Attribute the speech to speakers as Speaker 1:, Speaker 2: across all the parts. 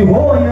Speaker 1: होय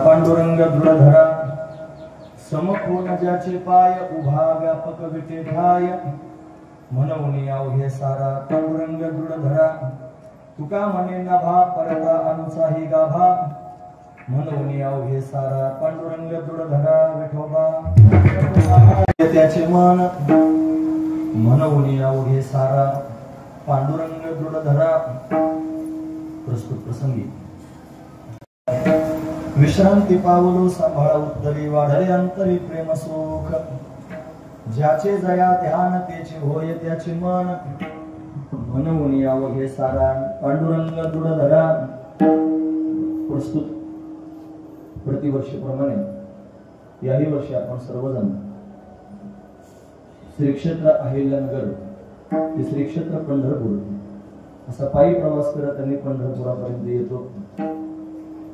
Speaker 1: पांडुरंग दृढधरा समकोन ज्याचे पाय उभा व्यापक विटेठाय म्हणून अवघे सारा पांडुरंग दृढधरा तुका म्हणे नभा परता अनुसाही गाभा म्हणून अवघे सारा पांडुरंग दृढधरा विठोबा त्याचे मन म्हणून अवघे सारा पांडुरंग दृढधरा। प्रस्तुत प्रसंगी विश्रांती पावलो सांभाळा उत्तरी वाढले अंतरी प्रेम सुख ज्याचे जया ध्यान त्याचे होय त्याचे मन म्हणून अवघे सारा पांडुरंग दृढधरा। प्रस्तुत प्रतिवर्षीप्रमाणे याही वर्षी आपण सर्वजण श्री क्षेत्र अहिल्यानगर ते श्री क्षेत्र पंढरपूर असा पायी प्रवास करत त्यांनी पंढरपुरापर्यंत येतो।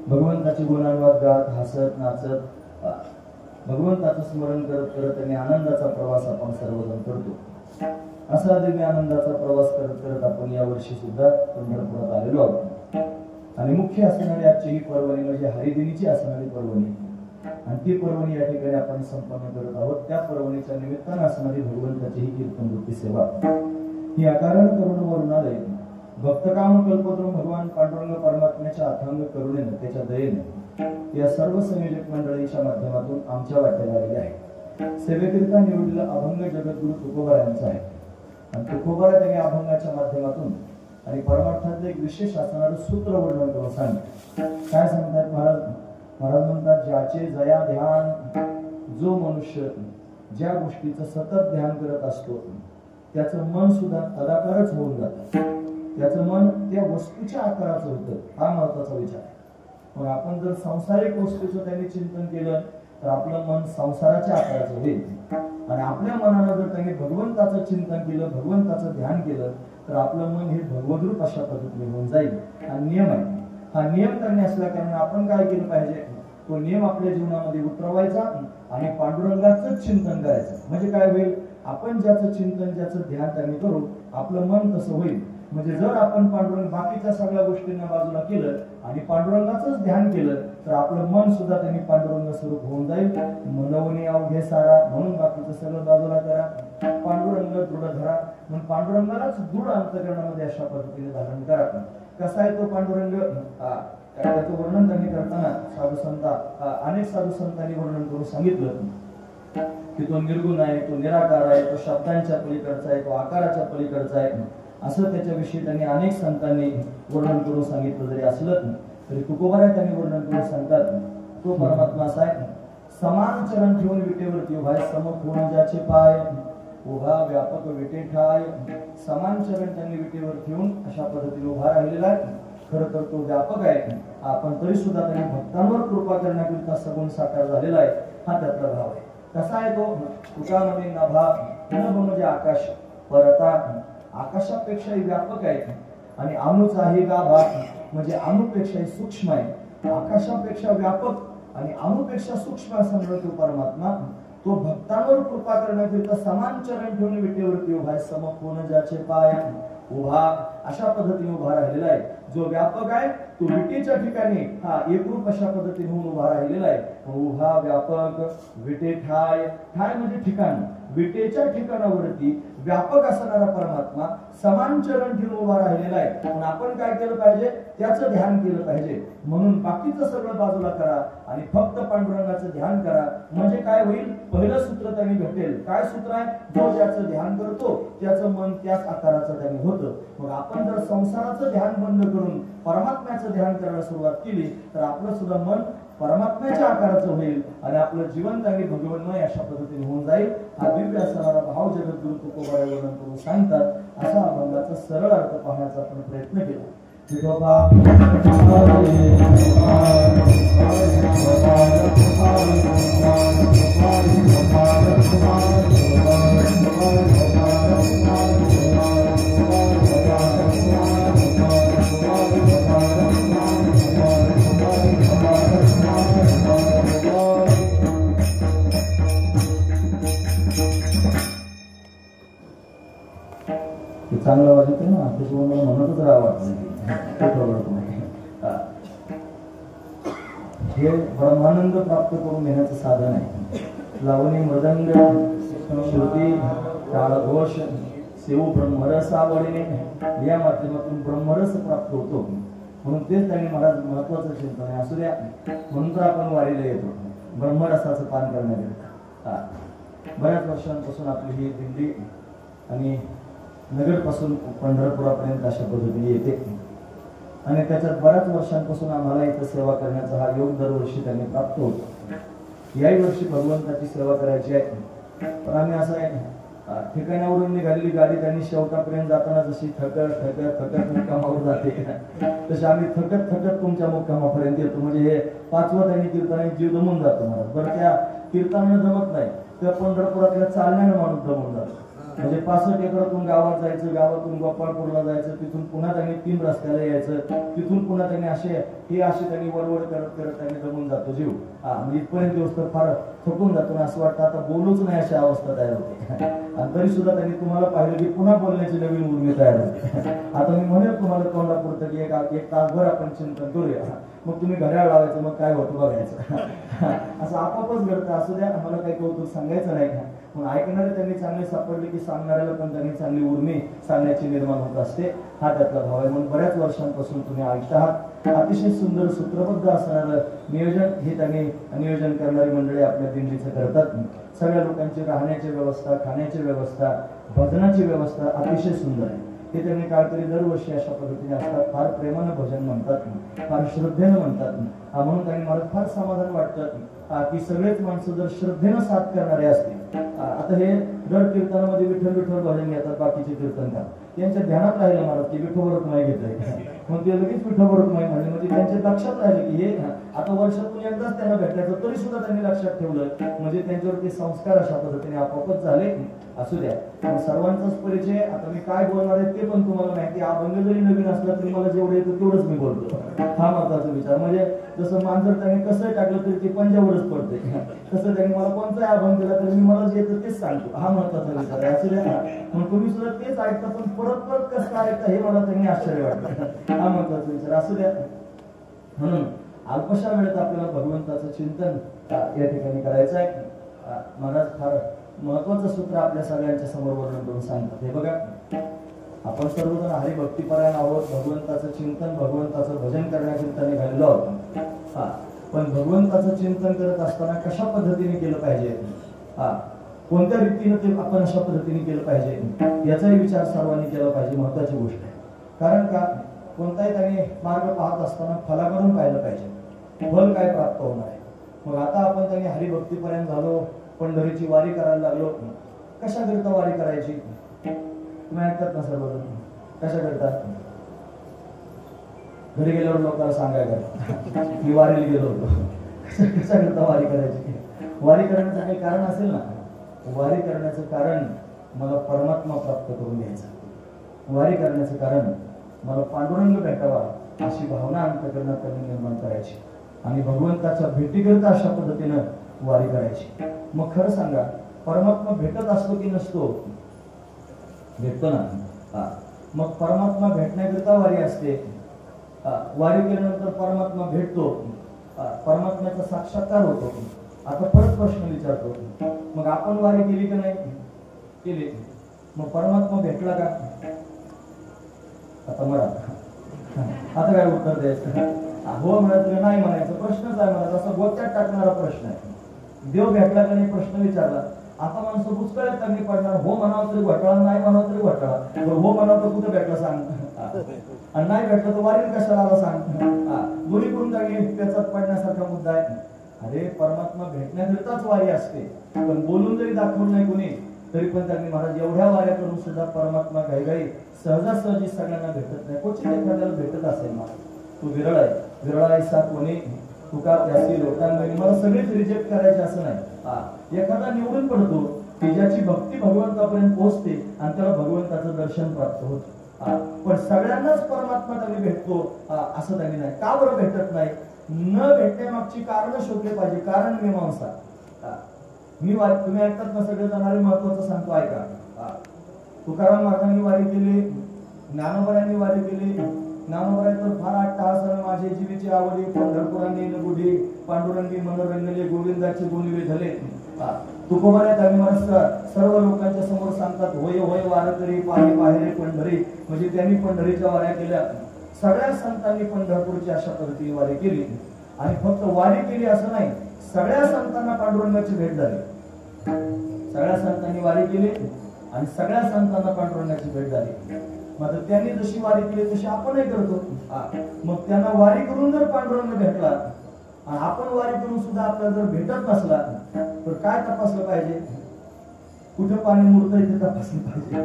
Speaker 1: भगवंताचे गुणानुवाद गात हसत नाचत भगवंताचं स्मरण करत करत त्यांनी आनंदाचा प्रवास आपण सर्वजण करतो। असा दिव्य आनंदाचा प्रवास करत करत आपण या वर्षी सुद्धा पंढरपुरात आलेलो आहोत आणि मुख्य असणारी आजची ही पर्वणी म्हणजे हरिदिनीची असणारी पर्वणी आणि ती पर्वणी या ठिकाणी आपण संपन्न करत आहोत। त्या पर्वणीच्या निमित्ताने असणारी भगवंताची ही कीर्तनवृत्ती सेवा ही अकारण करुण वरून आले भक्तकाम कल्पद्रुम भगवान पांडुरंग परमात्म्याच्या अथांग करुणेने त्याच्या दयेने या सर्व संयोजक मंडळीच्या माध्यमातून आमच्या वाट्याला आलेले आहे। सेवेकरिता निवडलेला अभंग जगद्गुरु तुकोबा यांचा आहे आणि तुकोबा त्यांनी अभंगाच्या माध्यमातून आणि परमार्थातले एक विशेष असणारं सूत्र वर्णन करून सांगितलं। काय सांगतात महाराज? महाराज म्हणतात ज्याचे जया ध्यान जो मनुष्य ज्या गोष्टीचं सतत ध्यान करत असतो त्याचं मन सुद्धा तदाकारच होऊन जातं। त्याचं मन त्या वस्तूच्या आकाराचं होतं हा महत्वाचा विचार आहे। पण आपण जर सांसारिक वस्तूचं त्यांनी चिंतन केलं तर आपलं मन संसाराच्या आकाराचं होईल आणि आपल्या मनानं जर त्यांनी भगवंताचं चिंतन केलं भगवंताचं ध्यान केलं तर आपलं मन हे भगवद्रूप अशा पद्धतीने होऊन जाईल। हा नियम आहे। हा नियम करणे असल्या कारण आपण काय केलं पाहिजे तो नियम आपल्या जीवनामध्ये उतरवायचा आणि पांडुरंगाचं चिंतन करायचं। म्हणजे काय होईल आपण ज्याचं चिंतन ज्याचं ध्यान त्यांनी करू आपलं मन तसं होईल। म्हणजे जर आपण पांडुरंग बाकीच्या सगळ्या गोष्टींना बाजूला केलं आणि पांडुरंगाचंच ध्यान केलं तर आपलं मन सुद्धा त्यांनी पांडुरंग स्वरूप होऊन जाईल। मनवणी अवघे सारा म्हणून बाकीचं सगळं बाजूला करा पांडुरंग दृढधरा म्हणून पांडुरंगालाच दृढ अंतःकरणामध्ये अशा पद्धतीने धारण करा। कसा आहे तो पांडुरंग त्याचं वर्णन त्यांनी करताना साधू संत अनेक साधू संतांनी वर्णन करून सांगितलं की तो निर्गुण आहे तो निराकार आहे तो शब्दांच्या पलीकडचा आहे तो आकाराच्या पलीकडचा आहे असं त्याच्याविषयी त्यांनी अनेक संतांनी वर्णन करून सांगितलं। जरी असलं तरी तुकोबा त्यांनी वर्णन करून सांगतात तो परमात्मा असा आहे, समान चरण ठेवून विटेवरती उभा आहे, समकोण ज्याचे पाय, उभा व्यापक विटे ठाय. समान चरण त्यांनी विटेवर ठेवून अशा पद्धतीने उभा राहिलेला आहे. खरं तर तो व्यापक आहे, आपण तरी सुद्धा त्यांनी भक्तांवर कृपा करण्याकरिता सगुण साकार झालेला आहे. हा त्यातला भाव आहे. कसा आहे तो? तुकामध्ये नभा, नभ म्हणजे आकाश, परता आकाशापेक्षाही व्यापक आहे. आणि अणुच आहे गाभा म्हणजे अणुपेक्षाही सूक्ष्म आहे. आकाशापेक्षा व्यापक आणि अणुपेक्षा सूक्ष्म असा तो परमात्मा, तो भक्तांवर कृपा करण्याकरिता समान चरण ठेवून विटेवरती उभा आहे. समकोण ज्याचे पाय, उभा अशा पद्धतीने उभा राहिलेला आहे. जो व्यापक आहे तो विटेच्या ठिकाणी हा एकरूप अशा पद्धतीने होऊन उभा राहिलेला आहे. उभा व्यापक विटे ठाय, ठाय म्हणजे ठिकाण, विटेच्या ठिकाणावरती व्यापक असणारा परमात्मा समान चरण ठेवून उभा राहिलेला आहे. पण आपण काय केलं पाहिजे? त्याचं ध्यान केलं पाहिजे. म्हणून बाकीचं सगळं बाजूला करा आणि फक्त पांडुरंगाचं ध्यान करा. म्हणजे काय होईल? पहिलं सूत्र त्यांनी भेटेल. काय सूत्र आहे? जो ज्याचं ध्यान करतो त्याचं मन त्याच आकाराचं त्यांनी होतं. मग आपण जर संसाराचं ध्यान बंद करून परमात्म्याचं ध्यान करायला सुरुवात केली तर आपलं सुद्धा मन परमात्म्याच्या आकाराचं होईल आणि आपलं जीवन त्यांनी भगवन्मय अशा पद्धतीने होऊन जाईल. हा दिव्य असणारा भाव जगद्गुरु तुकोबाराय वर्णन करून सांगतात. असा अभंगाचा सरळ अर्थ पाहण्याचा आपण प्रयत्न केला. चांगला आवाज येतो ना, त्याच्यामुळे मला म्हणतच राहावं. हे ब्रह्मानंद प्राप्त करून घेण्याचं साधन आहे. लावणी, मृदंग, श्रुती, ताळघोष, सेऊ ब्रह्मरस आवडीने या माध्यमातून ब्रह्मरस प्राप्त होतो. म्हणून तेच त्यांनी महाराज महत्वाचं चिंतन आहे. असू द्या, म्हणून तर आपण वारीला येतो ब्रह्मरसाचं पान करण्याकरिता. बऱ्याच वर्षांपासून आपली ही दिंडी आणि नगर पासून पंढरपुरापर्यंत अशा पद्धतीने येते आणि त्याच्यात बऱ्याच वर्षांपासून आम्हाला इथं सेवा करण्याचा हा योग दरवर्षी त्यांनी प्राप्त होतो. याही वर्षी भगवंताची सेवा करायची आहे. पण आम्ही असं आहे, ठिकाणावरून निघालेली गाडी त्यांनी शेवटापर्यंत जाताना जशी थकत थकत थकत मुक्कामावर जाते तशी आम्ही थकत थकत तुमच्या मुक्कामापर्यंत येतो. म्हणजे हे 5वं त्यांनी कीर्तन जीव दमून जातो महाराज. बरं, त्या कीर्तनानं जमत नाही, त्या पंढरपुरातल्या चालण्यानं माणूस दमून जातो. म्हणजे 65 एकरातून गावात जायचं, गावातून गोपाळपूरला जायचं, तिथून पुन्हा त्यांनी 3 रस्त्याला यायचं, तिथून पुन्हा त्यांनी असे त्यांनी वळवळ करत करत त्यांनी जमून जातो जीव. म्हणजे इथपर्यंत दिवस तर फार थकून जातो ना, असं वाटतं आता बोलूच नाही अशी अवस्था तयार होते. आणि तरी सुद्धा त्यांनी तुम्हाला पाहिलं की पुन्हा बोलण्याची नवीन उर्मी तयार होते. आता मी म्हणेल तुम्हाला तोंडापुरतं की एक तासभर आपण चिंतन करूया, मग तुम्ही घड्याळ लावायचं, मग काय होतं बघायचं. असं आपोआपच घडतं. असू द्या, मला काही कौतुक सांगायचं नाही. म्हणून ऐकणारे त्यांनी चांगले सापडले की सांगणाऱ्याला पण त्यांनी चांगली उर्मी सांगण्याची निर्माण होत असते. हा त्यातला भाव आहे. म्हणून बऱ्याच वर्षांपासून तुम्ही ऐकत आहात. अतिशय सुंदर सूत्रबद्ध असणारं नियोजन हे त्यांनी नियोजन करणारी मंडळी आपल्या दिंडीचं करतात. सगळ्या लोकांची राहण्याची व्यवस्था, खाण्याची व्यवस्था, भजनाची व्यवस्था अतिशय सुंदर आहे. हे त्यांनी काहीतरी दरवर्षी अशा पद्धतीने असतात. फार प्रेमानं भजन म्हणतात, फार श्रद्धेनं म्हणतात. म्हणून त्यांनी मला फार समाधान वाटतं की सगळेच माणसं जर श्रद्धेनं साथ करणारे असतील. आता हे दर कीर्तनामध्ये विठ्ठल विठ्ठल भजन घेतात बाकीचे कीर्तनकार, त्यांच्या ध्यानात राहिलं महाराज की विठ्ठल नाही घेतलंय, मग ते लगेच विठ्ठल नाही म्हणले. म्हणजे त्यांच्या लक्षात राहिलं की हे आता वर्षातून एकदाच त्यांना भेटायचं, तरी सुद्धा त्यांनी लक्षात ठेवलं. म्हणजे त्यांच्यावरती संस्कार अशा पद्धतीने आपोआपच झाले. असू द्या, सर्वांचाच परिचय. आता मी काय बोलणार आहे ते पण तुम्हाला माहिती. अभंग जरी नवीन असला तरी मला जेवढं येतं तेवढंच मी बोलतो. हा महत्वाचा विचार. म्हणजे जसं मांजर त्यांनी कसं टाकलं तरी ते पंजावरच पडते, तसं त्यांनी मला कोणताही अभंग दिला तरी मी मला जे येतं तेच सांगतो. हा महत्वाचा विचार आहे. असू द्या, मग तुम्ही सुद्धा तेच ऐकता, पण परत परत कसं ऐकता हे मला त्यांनी आश्चर्य वाटतं. हा महत्वाचा विचार. असू द्या, म्हणून अल्पशा वेळेत आपल्याला भगवंताचं चिंतन या ठिकाणी करायचं आहे. महाराज फार महत्वाचं सूत्र आपल्या सगळ्यांच्या समोर वर्णन करून सांगतात. हे बघा, आपण सर्वजण हरिभक्तीपरायण आहोत. भगवंताचं चिंतन, भगवंताचं भजन करण्याकरिता निघालेलो आहोत. पण भगवंताचं चिंतन करत असताना कशा पद्धतीने केलं पाहिजे, कोणत्या रीतीने ते आपण अशा पद्धतीने केलं पाहिजे याचाही विचार सर्वांनी केला पाहिजे. महत्वाची गोष्ट आहे. कारण का, कोणताही त्याने मार्ग पाहत असताना फलाकडून पाहिलं पाहिजे. फल काय प्राप्त होणार आहे. मग आता आपण त्यांनी हरिभक्तीपर्यंत झालो, पंढरीची वारी करायला लागलो. कशा करता वारी करायची? तुम्ही ऐकतात ना सर्वजण? कशा करता? घरी गेल्यावर लोकांना सांगायला मी वारीला गेलो होतो. कशा करता वारी करायची? वारी करण्याचं काही कारण असेल ना. वारी करण्याचं कारण मला परमात्मा प्राप्त करून घ्यायचा. वारी करण्याचं कारण मला पांडुरंग भेटावा अशी भावना अंतःकरणात त्यांनी निर्माण करायची आणि भगवंताच्या भेटीकरता अशा पद्धतीनं वारी करायची. मग खरं सांगा, परमात्मा भेटत असतो की नसतो? भेटतो ना. मग परमात्मा भेटण्याकरता वारी असते. वारी केल्यानंतर परमात्मा भेटतो, परमात्म्याचा साक्षात्कार होतो. आता परत प्रश्न विचारतो, मग आपण वारी केली का नाही? केली. मग परमात्मा भेटला का? आता मला आता काय उत्तर द्यायचं? हो म्हणायचं नाही म्हणायचं? प्रश्नच आहे मला, तसा गोत्यात टाकणारा प्रश्न आहे. देव भेटला का नाही प्रश्न विचारला. आता माणसं बुचकळ्यात त्यांनी पडणार. हो म्हणावं तरी घोटाळा, नाही म्हणावं तरी घोटाळा. हो म्हणावं तर कुठे भेटला सांग, आणि नाही भेटलं तर वारीत कशाला आला सांग. दोन्ही करून जागी त्याचात पडण्यासारखा मुद्दा आहे. अरे परमात्मा भेटण्याकरताच वारी असते. पण बोलून जरी दाखवलं नाही कोणी तरी पण त्यांनी महाराज एवढ्या वाऱ्या करून सुद्धा परमात्मा घाईघाई सहजासहजी सगळ्यांना भेटत नाही. क्वचित एखाद्याला भेटत असेल ना, तू विरळ आहे. विरळायसा कोणी तुका त्याची लोकांनी मला सगळेच रिजेक्ट करायचे असं नाही. एखादा निवडून पडतो की ज्याची भक्ती भगवंतापर्यंत पोहोचते आणि त्याला भगवंताचं दर्शन प्राप्त होतं. पण सगळ्यांनाच परमात्मा त्यांनी भेटतो असं त्यांनी नाही. का बरं भेटत नाही? न भेटण्यामागची कारण शोधले पाहिजे. कारण मीमांसा. तुम्ही ऐकतात ना सगळे जाणारे, महत्वाचं सांगतो ऐका. तुकाराम महाराजांनी वारी केली, ज्ञानोबरांनी वारी केली. ज्ञानोबराय तर फार अट्टहासाने माझे जीवीची आवडी, पंढरपुरांनी नगुडी, पांडुरंगी मनोरंगले, गोविंदाचे गुणवे झाले. तुकोबाने त्यांनी मला सर्व लोकांच्या समोर सांगतात, होय होय वारकरी पाही बाहेर पंढरी. म्हणजे त्यांनी पंढरीच्या वाऱ्या केल्या. सगळ्या संतांनी पंढरपूरची अशा पद्धतीने वारी केली. आणि फक्त वारी केली असं नाही, सगळ्या संतांना पांडुरंगाची भेट झाली. सगळ्या संतांनी वारी केली आणि सगळ्या संतांना पांडुरंगाची भेट झाली. मात्र त्यांनी जशी वारी केली तशी आपणही करतो. मग त्यांना वारी करून जर पांडुरंग भेटला आणि आपण वारी करून सुद्धा आपल्याला जर भेटत नसला तर काय तपासलं पाहिजे? कुठं पाणी मुरतं हे तपासलं पाहिजे.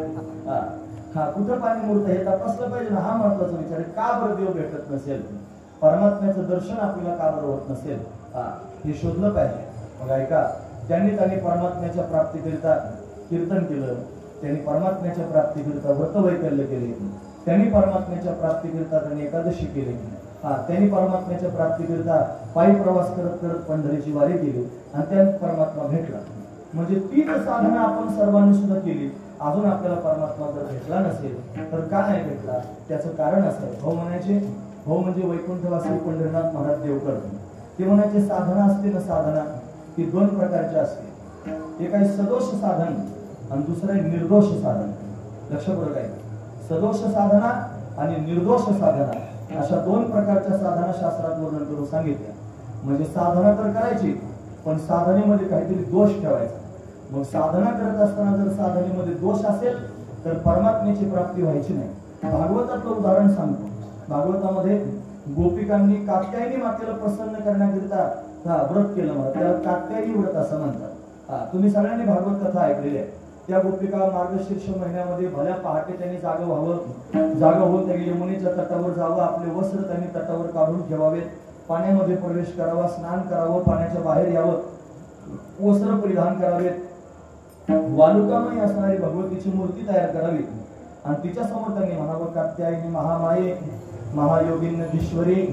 Speaker 1: कुठं पाणी मुरतं हे तपासलं पाहिजे ना. हा महत्वाचा विचार आहे. का बरं देव भेटत नसेल? परमात्म्याचं दर्शन आपल्याला का बरं होत नसेल हे शोधलं पाहिजे. मग ऐका, त्यांनी परमात्म्याच्या प्राप्तीकरिता कीर्तन केलं, त्यांनी परमात्म्याच्या प्राप्तीकरिता व्रतवैकल्य केले, त्यांनी परमात्म्याच्या प्राप्तीकरिता त्यांनी एकादशी केली, त्यांनी परमात्म्याच्या प्राप्तीकरिता पायी प्रवास करत करत पंढरीची वारी केली आणि त्यात परमात्मा भेटला. म्हणजे तीच साधना आपण सर्वांनी सुद्धा केली. अजून आपल्याला परमात्मा जर भेटला नसेल तर का नाही भेटला? त्याचं कारण असं आहे. भाऊ म्हणायचे, भाऊ म्हणजे वैकुंठवासी पंढरीनाथ महाराज देवकर. ते म्हणायचे साधना असते ना, साधना ती दोन प्रकारची असते. एक आहे सदोष साधन आणि दुसरं आहे निर्दोष साधन. लक्ष बरोबर आहे. सदोष साधना आणि निर्दोष साधना अशा दोन प्रकारच्या साधना शास्त्रात वर्णन करून सांगितल्या. म्हणजे साधना तर करायची पण साधनेमध्ये काहीतरी दोष ठेवायचा. मग साधना करत असताना जर साधनेमध्ये दोष असेल तर परमात्म्याची प्राप्ती व्हायची नाही. भागवतातलं उदाहरण सांगतो. भागवतामध्ये गोपिकांनी कात्यायनी मातेला प्रसन्न करण्याकरिता व्रत केलं. मला त्याला कात्यायनी व्रत असं म्हणतात. तुम्ही सगळ्यांनी भागवत कथा ऐकलेली आहे. त्या गोपिका मार्गशीर्ष महिन्यामध्ये भल्या पहाटे त्यांनी जागा होऊन त्यांनी यमुनेच्या तटावर जावं, आपले वस्त्र त्यांनी तटावर काढून ठेवावेत, पाण्यामध्ये प्रवेश करावा, स्नान करावं, पाण्याच्या बाहेर यावं, वस्त्र परिधान करावेत, वालुकामय असणारी भगवतीची मूर्ती तयार करावी आणि तिच्या समोर त्यांनी म्हणावं, कात्यायनी महामाये महायोगिन्नधीश्वरी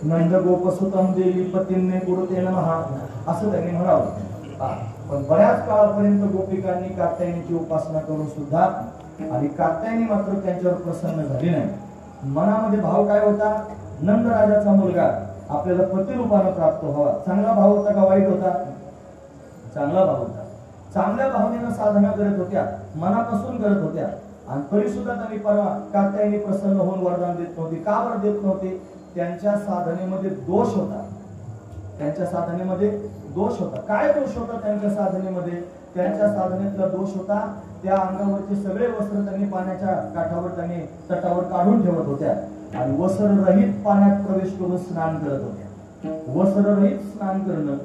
Speaker 1: नंद गोपसुतम देवी पतींने कुरुते नमः असं त्यांनी म्हणावं. पण बऱ्याच काळापर्यंत गोपिकांनी कात्यायनीची उपासना करून सुद्धा आणि कात्यायनी मात्र त्यांच्यावर प्रसन्न झाली नाही. मनामध्ये भाव काय होता? नंद राजाचा मुलगा आपल्याला पती रूपाने प्राप्त व्हावा. चांगला भाव होता का वाईट होता? चांगला भाव होता. चांगल्या भावनेनं साधना करत होत्या, मनापासून करत होत्या आणि तरी सुद्धा त्यांनी कात्यायनी प्रसन्न होऊन वरदान देत नव्हती. का बरं देत नव्हते? त्यांच्या साधनेमध्ये दोष होता. त्यांच्या साधनेमध्ये दोष होता. काय दोष होता त्यांच्या साधनेमध्ये? त्यांच्या साधनेतला दोष होता त्या अंगावरचे सगळे वस्त्र त्यांनी पाण्याच्या काठावर त्यांनी तटावर काढून ठेवत होत्या आणि वस्त्ररहित पाण्यात प्रवेश करून स्नान करत होत्या. वस्त्ररहित स्नान करणं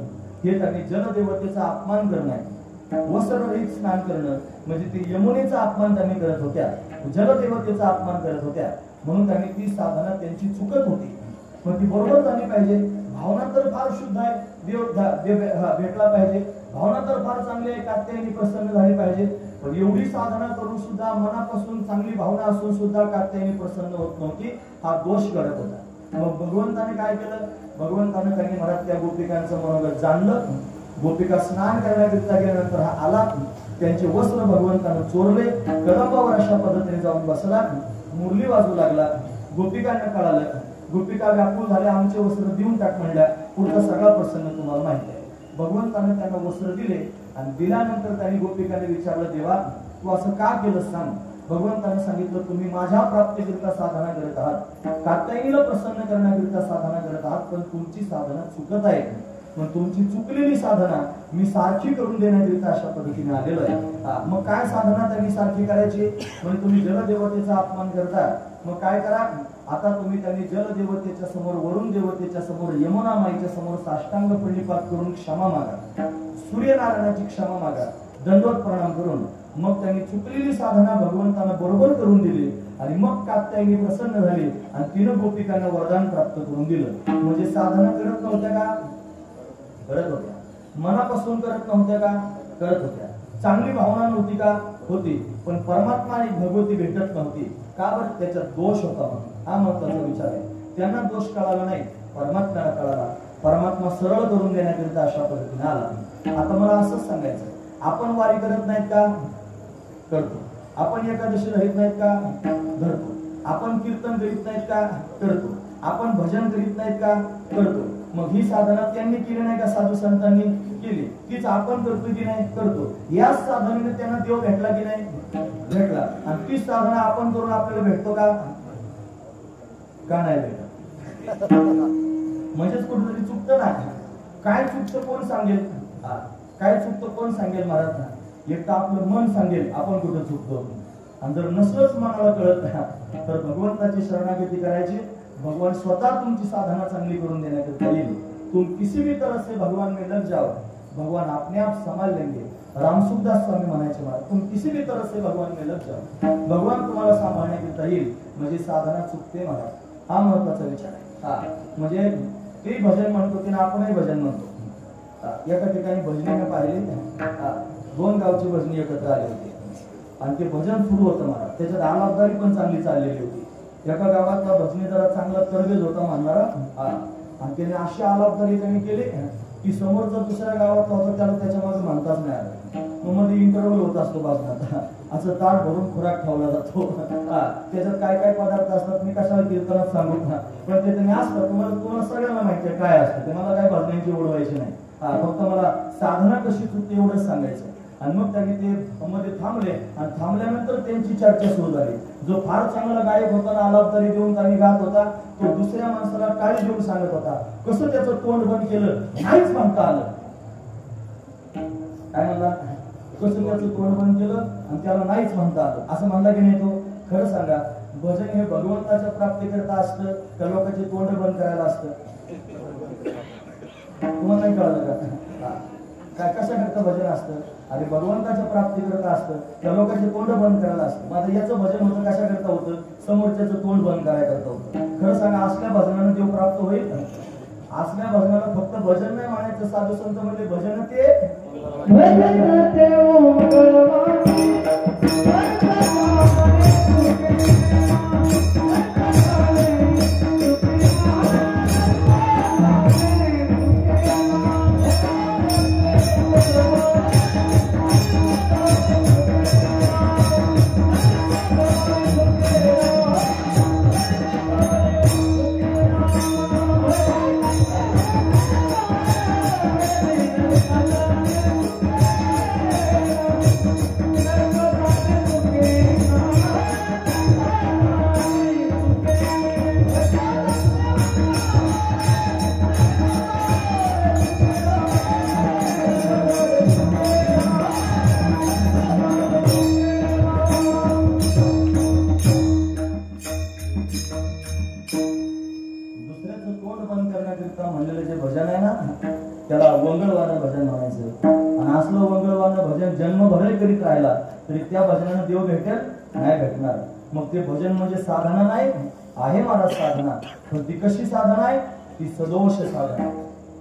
Speaker 1: हे त्यांनी जलदेवतेचा अपमान करणं आहे. वस्त्ररहित स्नान करणं म्हणजे ते यमुनेचा अपमान त्यांनी करत होत्या, जलदेवतेचा अपमान करत होत्या. म्हणून त्यांनी ती साधना त्यांची चुकत होती. पण ती बरोबर झाली पाहिजे. भावना तर फार शुद्ध आहे, देव भेटला पाहिजे, भावना तर फार चांगली आहे, कात्यायनी प्रसन्न झाली पाहिजे. पण एवढी साधना करून सुद्धा मनापासून चांगली भावना असून सुद्धा कात्यायनी प्रसन्न होत नव्हती. हा दोष घडत होता. मग भगवंताने काय केलं? भगवंताने त्यांनी महाराज त्या गोपिकांचं मनोगत जाणलं. गोपिका स्नान करण्याकरिता गेल्यानंतर हा आला, त्यांचे वस्त्र भगवंताने चोरले, कदंबावर अशा पद्धतीने जाऊन बसला, मुरली वाजू लागला. गोपिकांना कळालं, गोपिका व्याकुळ झाल्या, आमचे वस्त्र देऊन टाक म्हणल्या. पुढचा सगळा प्रसंग तुम्हाला माहिती आहे. भगवंताने त्यांना वस्त्र दिले आणि दिल्यानंतर त्यांनी गोपिकांनी विचारलं, देवा तू असं का केलं सांग. भगवंताने सांगितलं, तुम्ही माझ्या प्राप्तीकरिता साधना करत आहात, कात्यायनीला प्रसन्न करण्याकरिता साधना करत आहात, पण तुमची साधना चुकत आहे. मग तुमची चुकलेली साधना मी सारखी करून देण्याकरिता अशा पद्धतीने आलेलो आहे. मग काय साधना त्यांनी सारखी करायची? म्हणजे तुम्ही जलदेवतेचा अपमान करता, मग काय करा? आता तुम्ही त्यांनी जलदेवतेच्या समोर, वरुण देवतेच्या समोर, यमुना माईच्या समोर साष्टांग प्रणिपात करून क्षमा मागा, सूर्यनारायणाची क्षमा मागा, दंडवत प्रणाम करून. मग त्यांनी चुकलेली साधना भगवंतांना बरोबर करून दिली आणि मग कात्यायनी प्रसन्न झाली आणि तिनं गोपिकांना वरदान प्राप्त करून दिलं. म्हणजे साधना करत नव्हत्या का? करत होत्या. मनापासून करत नव्हत्या का? करत होत्या. चांगली भावना नव्हती का? होती. पण परमात्मा आणि भगवती भेटत नव्हती का? बरं, त्याच्यात दोष होता म्हणून. हा महत्वाचा विचार आहे. त्यांना दोष कळाला नाही, परमात्म्याला कळाला. परमात्मा सरळ करून देण्याकरिता अशा पद्धतीने आला. आता मला असंच सांगायचं, आपण वारी करत नाहीत का? करतो. आपण एकादशी राहत नाहीत का? धरतो. आपण कीर्तन करीत नाहीत का? करतो. आपण भजन करीत नाहीत का? करतो. मग ही साधना त्यांनी केली नाही का? साधू संतांनी केली. तीच आपण करतो की नाही? करतो. याच साधनेने त्यांना देव भेटला की नाही? भेटला. आणि तीच साधना आपण करून आपल्याला भेटतो का? का नाही भेटत? म्हणजेच कुठेतरी चुकतं ना. काय चुकतं कोण सांगेल? काय चुकतं कोण सांगेल? महाराज ना. एक तर आपलं मन सांगेल आपण कुठं चुकतो. आणि जर नसलंच मनाला कळत नाही तर भगवंताची शरणागती करायची. भगवान स्वतः तुमची साधना चांगली करून देण्याकरिता येईल. तुम किसी भी तरह से भगवान में लग जाओ, भगवान अपने आप संभाल लेंगे. रामसुखदास स्वामी म्हणायचे महाराज, तुम किसी भी तरह से भगवान में लग जाओ, भगवान तुम्हाला सांभाळण्याकरिता येईल. म्हणजे साधना चुकते महाराज. हा महत्वाचा विचार आहे. म्हणजे ते भजन म्हणतो की आपणही भजन म्हणतो. एका ठिकाणी भजनीने पाहिले, दोन गावची भजनी एकत्र आली होती आणि ते भजन सुरू होतं महाराज. त्याच्यात आलापदारी पण चांगली चाललेली होती. एका गावातला भजनी जरा चांगला तरबेज होता म्हणणारा, आणि त्याने अशी आलापदारी त्यांनी केली की समोरचा दुसऱ्या गावातला होता त्याला त्याच्या मागे म्हणताच नाही आलं. मग मध्ये इंटरव्हल होत असतो भजनात, असं ताट भरून खुराक ठेवला जातो. त्याच्यात काय काय पदार्थ असतात मी कशाला कीर्तनात सांगू ना, पण ते त्यांनी असतात. तुम्हाला सगळ्यांना माहिती आहे काय असतं ते. मला काय भजनांची ओढ व्हायची नाही. फक्त मला साधना कशी चुकते एवढंच सांगायचं. आणि मग त्यांनी ते मध्ये थांबले आणि थांबल्यानंतर त्यांची चर्चा सुरू झाली. जो फार चांगला गायक होता ना, आलापदारी देऊन त्यांनी गात होता, तो दुसऱ्या माणसाला टाळी देऊन सांगत होता. कसं त्याचं तोंड बंद केलं, नाहीच म्हणता आलं. काय म्हणला? कसं त्याचं तोंड बंद केलं आणि त्याला नाहीच म्हणता आलं असं म्हणला की नाही तो? खरं सांगा, भजन हे भगवंताच्या प्राप्तीकरता असतं का लोकांचे तोंड बंद करायला असतं? तुम्हाला नाही कळलं का? काय कशाकरता भजन असतं? अरे भगवंताच्या प्राप्तीकरता असतं, त्या लोकांचे तोंड बंद करायला असतं. माझं याचं भजन होतं कशाकरता होतं? समोरच्याचं तोंड बंद करायकरता होतं. खरं सांगा, असल्या भजनानं देव प्राप्त होईल? असल्या भजनाला फक्त भजन नाही म्हणायचं. साधू संत म्हणजे भजन ते वंगळवानं भजन म्हणायचं. आणि असलं वंगळवानं भजन जन्मभरही करीत राहिला तरी त्या भजनानं देव भेटेल नाही भेटणार. मग ते भजन म्हणजे साधना नाही आहे महाराज साधना, पण ती कशी साधना आहे? ती सदोष साधना.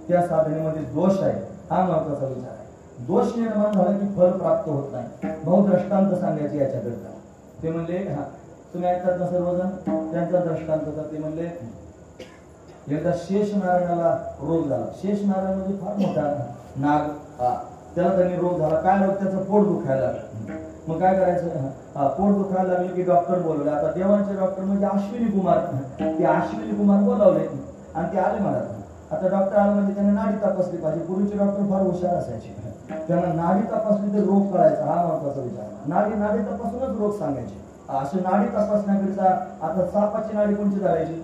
Speaker 1: त्या साधनेमध्ये दोष आहे हा महत्वाचा विचार आहे. दोष निर्माण झाला की फल प्राप्त होत नाही. भाऊ दृष्टांत सांगायचे याच्याकरता. ते म्हणले तुम्ही ऐकतात ना सर्वजण, त्यांचा दृष्टांत होता. ते म्हणले एकदा शेष नारायणाला रोग झाला. शेष नारायण म्हणजे फार मोठा नाग, त्याला त्यांनी रोग झाला. काय रोग? त्याचं पोट दुखायला लागलं. मग काय करायचं? पोट दुखायला लागले की डॉक्टर बोलवले. आता देवांचे डॉक्टर म्हणजे अश्विनी कुमार, ते अश्विनी कुमार बोलावले आणि ते आले मला. आता डॉक्टर आला म्हणजे त्यांना नाडी तपासली पाहिजे. पूर्वीचे डॉक्टर फार हुशार असायचे, त्यांना नाडी तपासली तर रोग कळायचा हा महत्वाचा विचार. नाडी तपासूनच रोग सांगायचे. असे नाडी तपासण्याकरिता आता सापाची नाडी कोणती धरायची?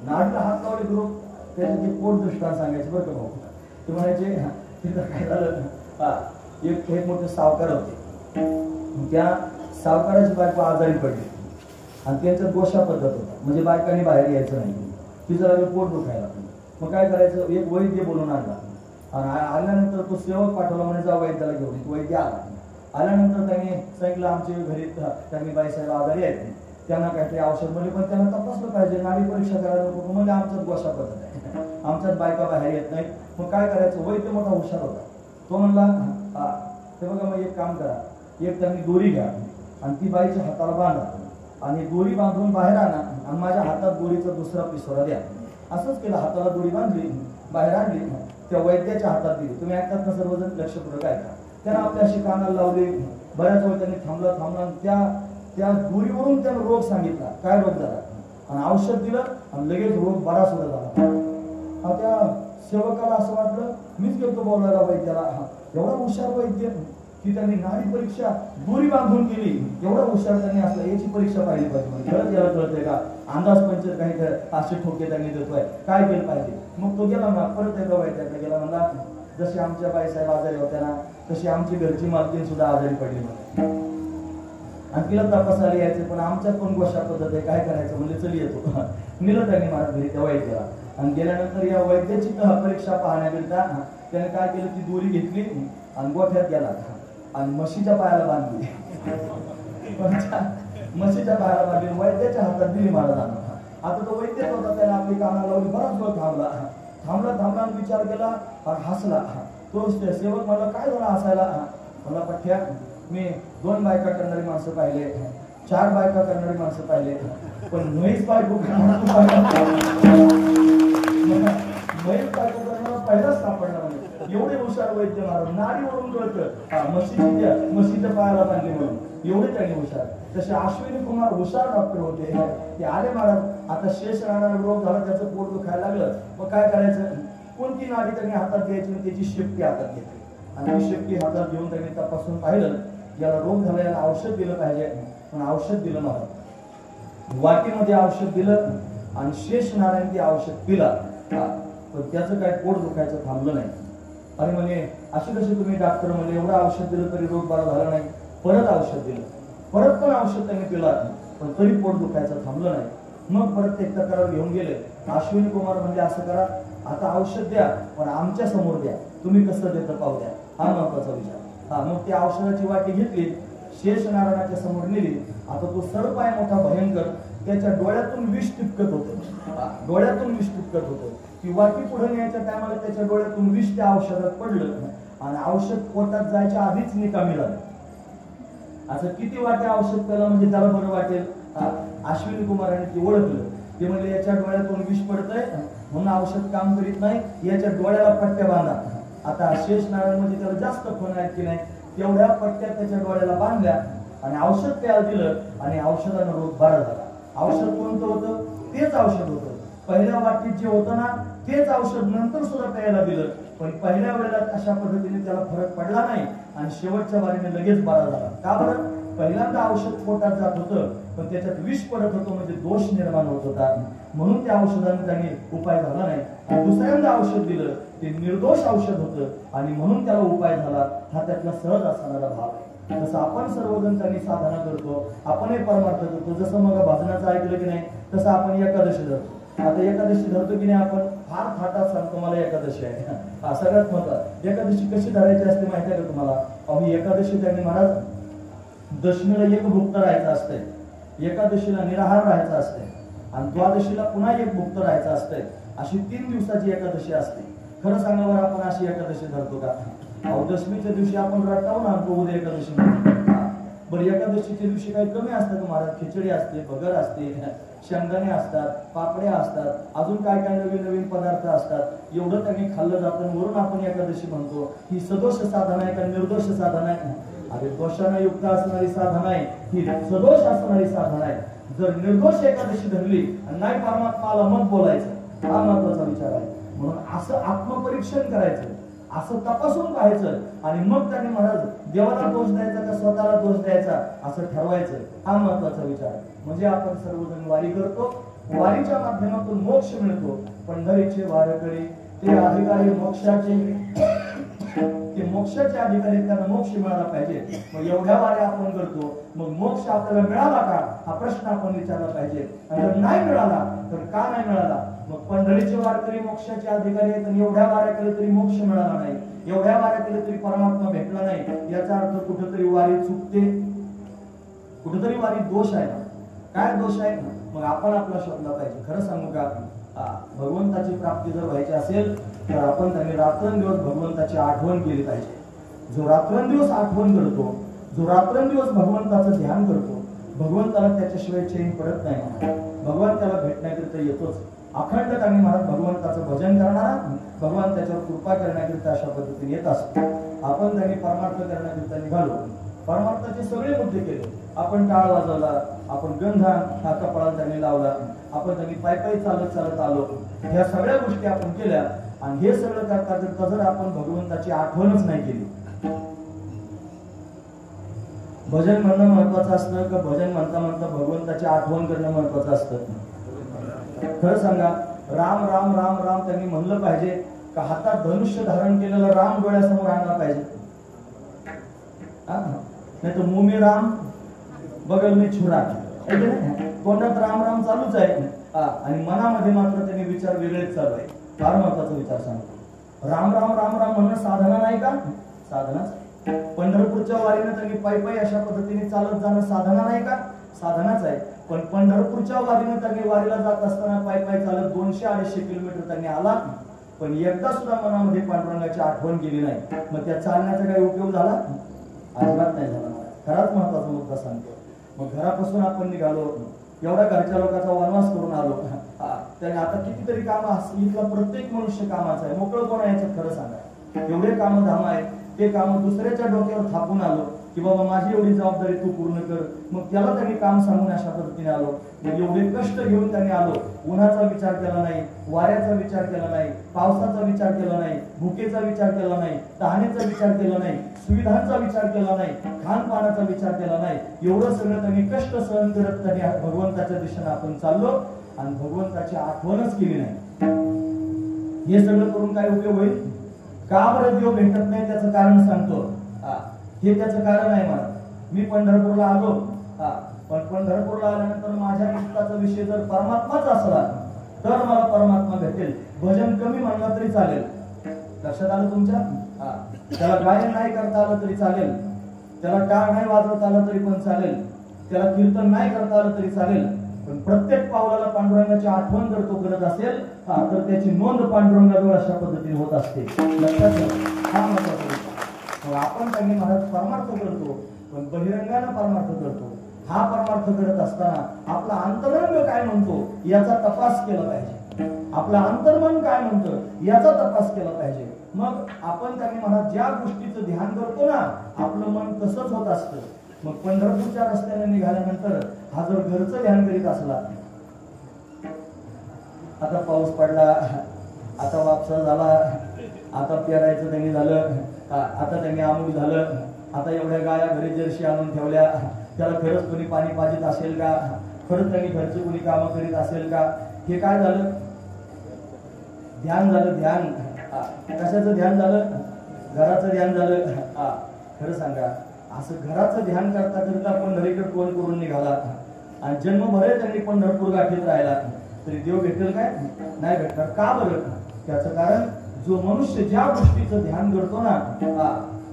Speaker 1: नाडीला हात लावले रोग, त्याचे पोट दृष्टांत सांगायचे बरं का भाऊ. ते म्हणायचे तिथं काय झालं, एक मोठे सावकार होते. त्या सावकाराची बायको आजारी पडली आणि त्यांचा गोशा पद्धत होता, म्हणजे बायकांनी बाहेर यायचं नाही. तिचं लागलं पोट दुखायला. मग काय करायचं? एक वैद्य बोलून आणला आणि आल्यानंतर तो सेवक पाठवला म्हणजे जा वैद्याला घेऊन. वैद्य आला. आल्यानंतर त्यांनी सांगितलं आमच्या घरी त्यांनी बाईसाहेब आजारी आहेत, त्यांना काहीतरी औषध म्हणजे, पण त्यांना तपासलं पाहिजे, नाडी परीक्षा करायला नको. म्हणजे आमच्यात गोशा पद्धत आहे, आमच्यात बायका बाहेर येत नाही. मग काय करायचं? वैद्य मोठा हुशार होता. तो म्हणला ते बघा मग एक काम करा, एक त्यांनी दोरी घ्या आणि ती बाईच्या हाताला बांधा आणि दोरी बांधून बाहेर आणा आणि माझ्या हातात दोरीचा दुसरा पिसोरा द्या. असंच केलं. हाताला दोरी बांधली, बाहेर आणली, त्या वैद्याच्या हातात दिली. तुम्ही ऐकतात ना सर्वजण? लक्षपूर्वक ऐका. त्यानं आपल्या अशी कानाला लावली. बऱ्याच वेळ त्यांनी थांबला. त्या दोरीवरून त्यानं रोग सांगितला, काय रोग झाला, आणि औषध दिलं आणि लगेच रोग बरा सुद्धा झाला. त्या सेवकाला असं वाटलं मीच गेलो बोलायला वैद्याला. एवढा हुशार वैद्य की त्यांनी नाडी परीक्षा दोरी बांधून केली. एवढा हुशार त्यांनी असला, याची परीक्षा पाहिली पाहिजे. खरंच याला कळतंय का? अंदाज पंचर काही असे ठोके त्यांनी देतोय, काय केलं पाहिजे? मग तो गेला ना परत एकदा वैद्याकडे गेला. म्हणला जशी आमच्या बाईसाहेब आजारी होत्या ना तशी आमची घरची मालकीन सुद्धा आजारी पडली म्हणे आणि तिला तपासायला यायचं, पण आमच्यात पण गोशा पद्धत आहे, काय करायचं? म्हणजे चल येतो. नेलं त्यांनी मला घरी त्या वैद्याला आणि गेल्यानंतर या वैद्याची परीक्षा पाहण्याकरिता त्याने काय केलं? ती दोरी घेतली आणि गोठ्यात गेला आणि म्हशीच्या पायाला बांधली. म्हशीच्या पायाला बांधली, वैद्याच्या हातात दिली महाराजांना. आता तो वैद्यच होता, त्याने आपली कानाला लावली. बराच वेळ थांबला आणि विचार केला आणि हसला. तो सेवक मला काय झाला हसायला? मला पठ्या मी 2 बायका करणारी माणसं पाहिले, 4 बायका करणारी माणसं पाहिले, पण म्हैस बायको पहिलाच सापडला. म्हणजे एवढे हुशार वैद्य महाराज. नाडीवरून कळतं म्हशीच्या पायाला बांधले म्हणून, एवढे त्यांनी हुशार. तसे अश्विनी कुमार हुशार डॉक्टर होते. ते आले महाराज. आता शेष राहणारा रोग झाला, त्याचं पोट दुखायला लागलं. मग काय करायचं? कोणती नाडी त्यांनी हातात घ्यायची, त्याची शेपटी हातात घेतली आणि ती शेपटी हातात घेऊन त्यांनी तपासून पाहिलं. याला रोग झाला, याला औषध दिलं पाहिजे. पण औषध दिलं महाराज. वाटीमध्ये औषध दिलं आणि शेष नारायण ते औषध पिला, पण त्याचं काय पोट दुखायचं थांबलं नाही. आणि म्हणे अशी कशी तुम्ही डॉक्टर? म्हणजे एवढं औषध दिलं तरी रोग बरा झाला नाही. परत औषध दिलं, परत पण औषध त्यांनी पिला, पण तरी पोट दुखायचं थांबलं नाही. मग परत एक तक्रार घेऊन गेले. अश्विनी कुमार म्हणजे असं करा, आता औषध द्या पण आमच्या समोर द्या, तुम्ही कसं देतं पाहू द्या, हा महत्वाचा विचार. मग ती औषधाची वाटी घेतली, शेष नारायणाच्या समोर नेली. आता तो सर्प आहे मोठा भयंकर, त्याच्या डोळ्यातून विष टिपकत होतं, डोळ्यातून विष टिपकत होतं. ती वाटी पुढे न्यायच्या टायमाला त्याच्या डोळ्यातून विष त्या औषधात पडलं आणि औषध पोटात जायच्या आधीच निकामी झालं. असं किती वाट्या औषध प्याला म्हणजे त्याला बरं वाटेल? अश्विनी कुमारांनी ते ओळखलं. ते म्हणजे याच्या डोळ्यातून विष पडतंय म्हणून औषध काम करीत नाही, याच्या डोळ्याला पट्ट्या बांधा. आता शेष नारायण म्हणजे त्याला जास्त खून आहेत की नाही, तेवढ्या पट्ट्या त्याच्या डोळ्याला बांधल्या आणि औषध प्यायला दिलं आणि औषधानं रोग बरा झाला. औषध कोणतं होतं? तेच औषध होतं. पहिल्या वाटीत जे होतं ना तेच औषध नंतर सुद्धा प्यायला दिलं, पण पहिल्या वेळेला अशा पद्धतीने त्याला फरक पडला नाही आणि शेवटच्या बारीने लगेच बरा झाला. का बरं? पहिल्यांदा औषध पोटात जात होतं पण त्याच्यात विष पडत होतं, म्हणजे दोष निर्माण होत होता, म्हणून त्या औषधाने त्यांनी उपाय झाला नाही. आणि दुसऱ्यांदा औषध दिलं ते निर्दोष औषध होतं आणि म्हणून त्याला उपाय झाला. हा त्यातला सहज असणारा भाव आहे. तसं आपण सर्वजण त्यांनी साधना करतो, आपणही परमार्थ करतो. जसं मग भजनाचं ऐकलं की नाही तसं आपण एकादशी धरतो. आता एकादशी धरतो की नाही आपण? फार थाटात सांगतो मला एकादशी आहे. हा सगळ्यात महत्त्वाचा. एकादशी कशी धरायची असते माहिती आहे का तुम्हाला? अहो एकादशी त्यांनी महाराज दशमीला एक भुक्त राहायचं असतंय, एकादशीला निराहार राहायचं असतंय आणि द्वादशीला पुन्हा एक भुक्त राहायचं असतंय. अशी 3 दिवसाची एकादशी असते. खरं सांगा बरं आपण अशी एकादशी धरतो का? अहो दशमीच्या दिवशी आपण रटावून आणतो उद्या एकादशी. बरं एकादशीच्या दिवशी काही कमी असतं का महाराज? खिचडी असते, भगर असते, शेंगदाणे असतात, पापड्या असतात, अजून काय काय नवीन नवीन पदार्थ असतात. एवढं त्यांनी खाल्लं जातं वरून आपण एकादशी म्हणतो. ही सदोष साधना आहे का निर्दोष साधना आहे? अरे दोषानं युक्त असणारी साधना आहे ही, सदोष असणारी साधना आहे. जर निर्दोष एकादशी धरली आणि नाही परमात्माला मत बोलायचं, हा महत्वाचा विचार आहे. म्हणून असं आत्मपरीक्षण करायचं, असं तपासून पाहायचं आणि मग त्यांनी महाराज देवाला दोष द्यायचा का स्वतःला दोष द्यायचा असं ठरवायचं. हा महत्वाचा विचार आहे. म्हणजे आपण सर्वजण वारी करतो, वारीच्या माध्यमातून मोक्ष मिळतो. पंढरीचे वारकरी ते अधिकारी मोक्षाचे, ते मोक्षाचे अधिकारी, त्यांना मोक्ष मिळाला पाहिजे. मग एवढ्या वाऱ्या आपण करतो, मग मोक्ष आपल्याला मिळाला का हा प्रश्न आपण विचारला पाहिजे. आणि जर नाही मिळाला तर का नाही मिळाला? मग पंढरीचे वारकरी मोक्षाचे अधिकारी आहेत आणि एवढ्या वाऱ्या केले तरी मोक्ष मिळाला नाही, एवढ्या वाऱ्या केले तरी परमात्मा भेटला नाही, याचा अर्थ कुठेतरी वारी चुकते, कुठेतरी वारी दोष आहे. काय दोष आहे? मग आपण आपला शोधला पाहिजे. खरं सांगू का, भगवंताची प्राप्ती जर व्हायची असेल तर आपण त्यांनी रात्रंदिवस भगवंताची आठवण केली पाहिजे. जो रात्रंदिवस आठवण करतो, जो रात्रंदिवस भगवंताचं ध्यान करतो, भगवंताला त्याच्याशिवाय चैन पडत नाही. भगवान त्याला भेटण्याकरिता येतोच. अखंड त्यांनी महाराज भगवंताचं भजन करणारा, भगवान त्याच्यावर कृपा करण्याकरिता अशा पद्धतीने येत असतो. आपण त्यांनी परमार्थ करण्याकरिता निघालो, परमार्थाचे सगळे मुद्दे केले. आपण टाळ वाजवला, आपण गंधा हा कपाळाला त्यांनी लावला, आपण त्यांनी पायी पायी चालत चालत आलो. ह्या सगळ्या गोष्टी आपण केल्या आणि हे सगळं करता करता जर आपण भगवंताची आठवणच नाही केली. भजन म्हणणं महत्वाचं असतं का भजन म्हणता म्हणता भगवंताची आठवण करणं महत्वाचं असतं? खरं सांगा, राम राम राम राम त्यांनी म्हणलं पाहिजे का हातात धनुष्य धारण केलेलं राम डोळ्यासमोर आणला पाहिजे? नाही तर मुमी राम बगल मी छुरा, तोंडात राम राम चालूच आहे आणि मनामध्ये मात्र त्यांनी विचार वेगळेच चालू आहे. फार महत्वाचा विचार सांगतो. राम राम राम राम म्हणणं साधना नाही का? साधनाच. पंढरपूरच्या वारीने त्यांनी पायी पायी अशा पद्धतीने चालत जाणं साधना नाही का? साधनाच आहे. पण पंढरपूरच्या वारीने त्यांनी वारीला जात असताना पायी पायी चालत 200-250 किलोमीटर त्यांनी आला, पण एकदा सुद्धा मनामध्ये पांडुरंगाची आठवण केली नाही. मग त्या चालण्याचा काही उपयोग झाला? अजिबात नाही झाला. खराच महत्वाचा मुद्दा सांगतो. मग घरापासून आपण निघालो, एवढा घरच्या लोकांचा वनवास करून आलो, त्याने आता कितीतरी काम, इथला प्रत्येक मनुष्य कामाचा आहे. मोकळं कोण आहे याच्यात खरं सांगा? एवढे काम धाम आहेत, ते काम दुसऱ्याच्या डोक्यावर थापून आलो की बाबा माझी एवढी जबाबदारी तू पूर्ण कर. मग त्याला त्यांनी काम सांगून अशा पद्धतीने आलो. मग एवढे कष्ट घेऊन त्यांनी आलो. उन्हाचा विचार केला नाही, वाऱ्याचा विचार केला नाही, पावसाचा विचार केला नाही, भुकेचा विचार केला नाही, तहानेचा विचार केला नाही, सुविधांचा विचार केला नाही, खानपानाचा विचार केला नाही. एवढं सगळं त्यांनी कष्ट सहन करत त्यांनी भगवंताच्या दिशेने आपण चाललो आणि भगवंताची आठवणच केली नाही. हे सगळं करून काय उपयोग होईल? का बरं देव भेटत नाही त्याचं कारण सांगतो. हे त्याचं कारण आहे. मला मी पंढरपूरला आलो, पण पंढरपूरला आल्यानंतर माझ्या निष्ठाचा विषय जर परमात्माच असला तर मला परमात्मा भेटेल. भजन कमी म्हणलं तरी चालेल. लक्षात आलं तुमच्या? त्याला गायन नाही करता आलं तरी चालेल, त्याला टाळ नाही वाजवता आलं तरी पण चालेल, त्याला कीर्तन नाही करता आलं तरी चालेल, पण प्रत्येक पावलाला पांडुरंगाची आठवण जर तो करत असेल तर त्याची नोंद पांडुरंगाजवळ अशा पद्धतीने होत असते. लक्षात घ्या. हा महत्वाचा विषय. आपण त्यांनी महाराज परमार्थ करतो, पण बहिरंगाने परमार्थ करतो. हा परमार्थ करत असताना आपला अंतरंग काय म्हणतो याचा तपास केला पाहिजे. आपला अंतर्मन काय म्हणतं याचा तपास केला पाहिजे. मग आपण त्यांनी महाराज ज्या गोष्टीचं ध्यान करतो ना, आपलं मन तसंच होत असतं. मग पंढरपूरच्या रस्त्याने निघाल्यानंतर हा जर घरचं ध्यान करीत असला, आता पाऊस पडला, आता वापसा झाला, आता पेरायचं त्यांनी झालं, आता त्यांनी आमूल झालं, आता एवढ्या गाया घरी जर्शी आणून ठेवल्या, त्याला खरंच कोणी पाणी पाजित असेल का? खरंच त्यांनी घरची कोणी कामं करीत असेल का? हे काय झालं? ध्यान झालं. ध्यान कशाचं ध्यान झालं? घराचं ध्यान झालं. खरं सांगा, असं घराचं ध्यान करता करता पंढरीकडे तोंड करून निघाला आणि जन्मभर त्यांनी पंढरपूर गाठीत राहिला. तरी देव भेटेल काय? नाही भेटणार. का बरं? त्याचं कारण जो मनुष्य ज्या गोष्टीचं ध्यान करतो ना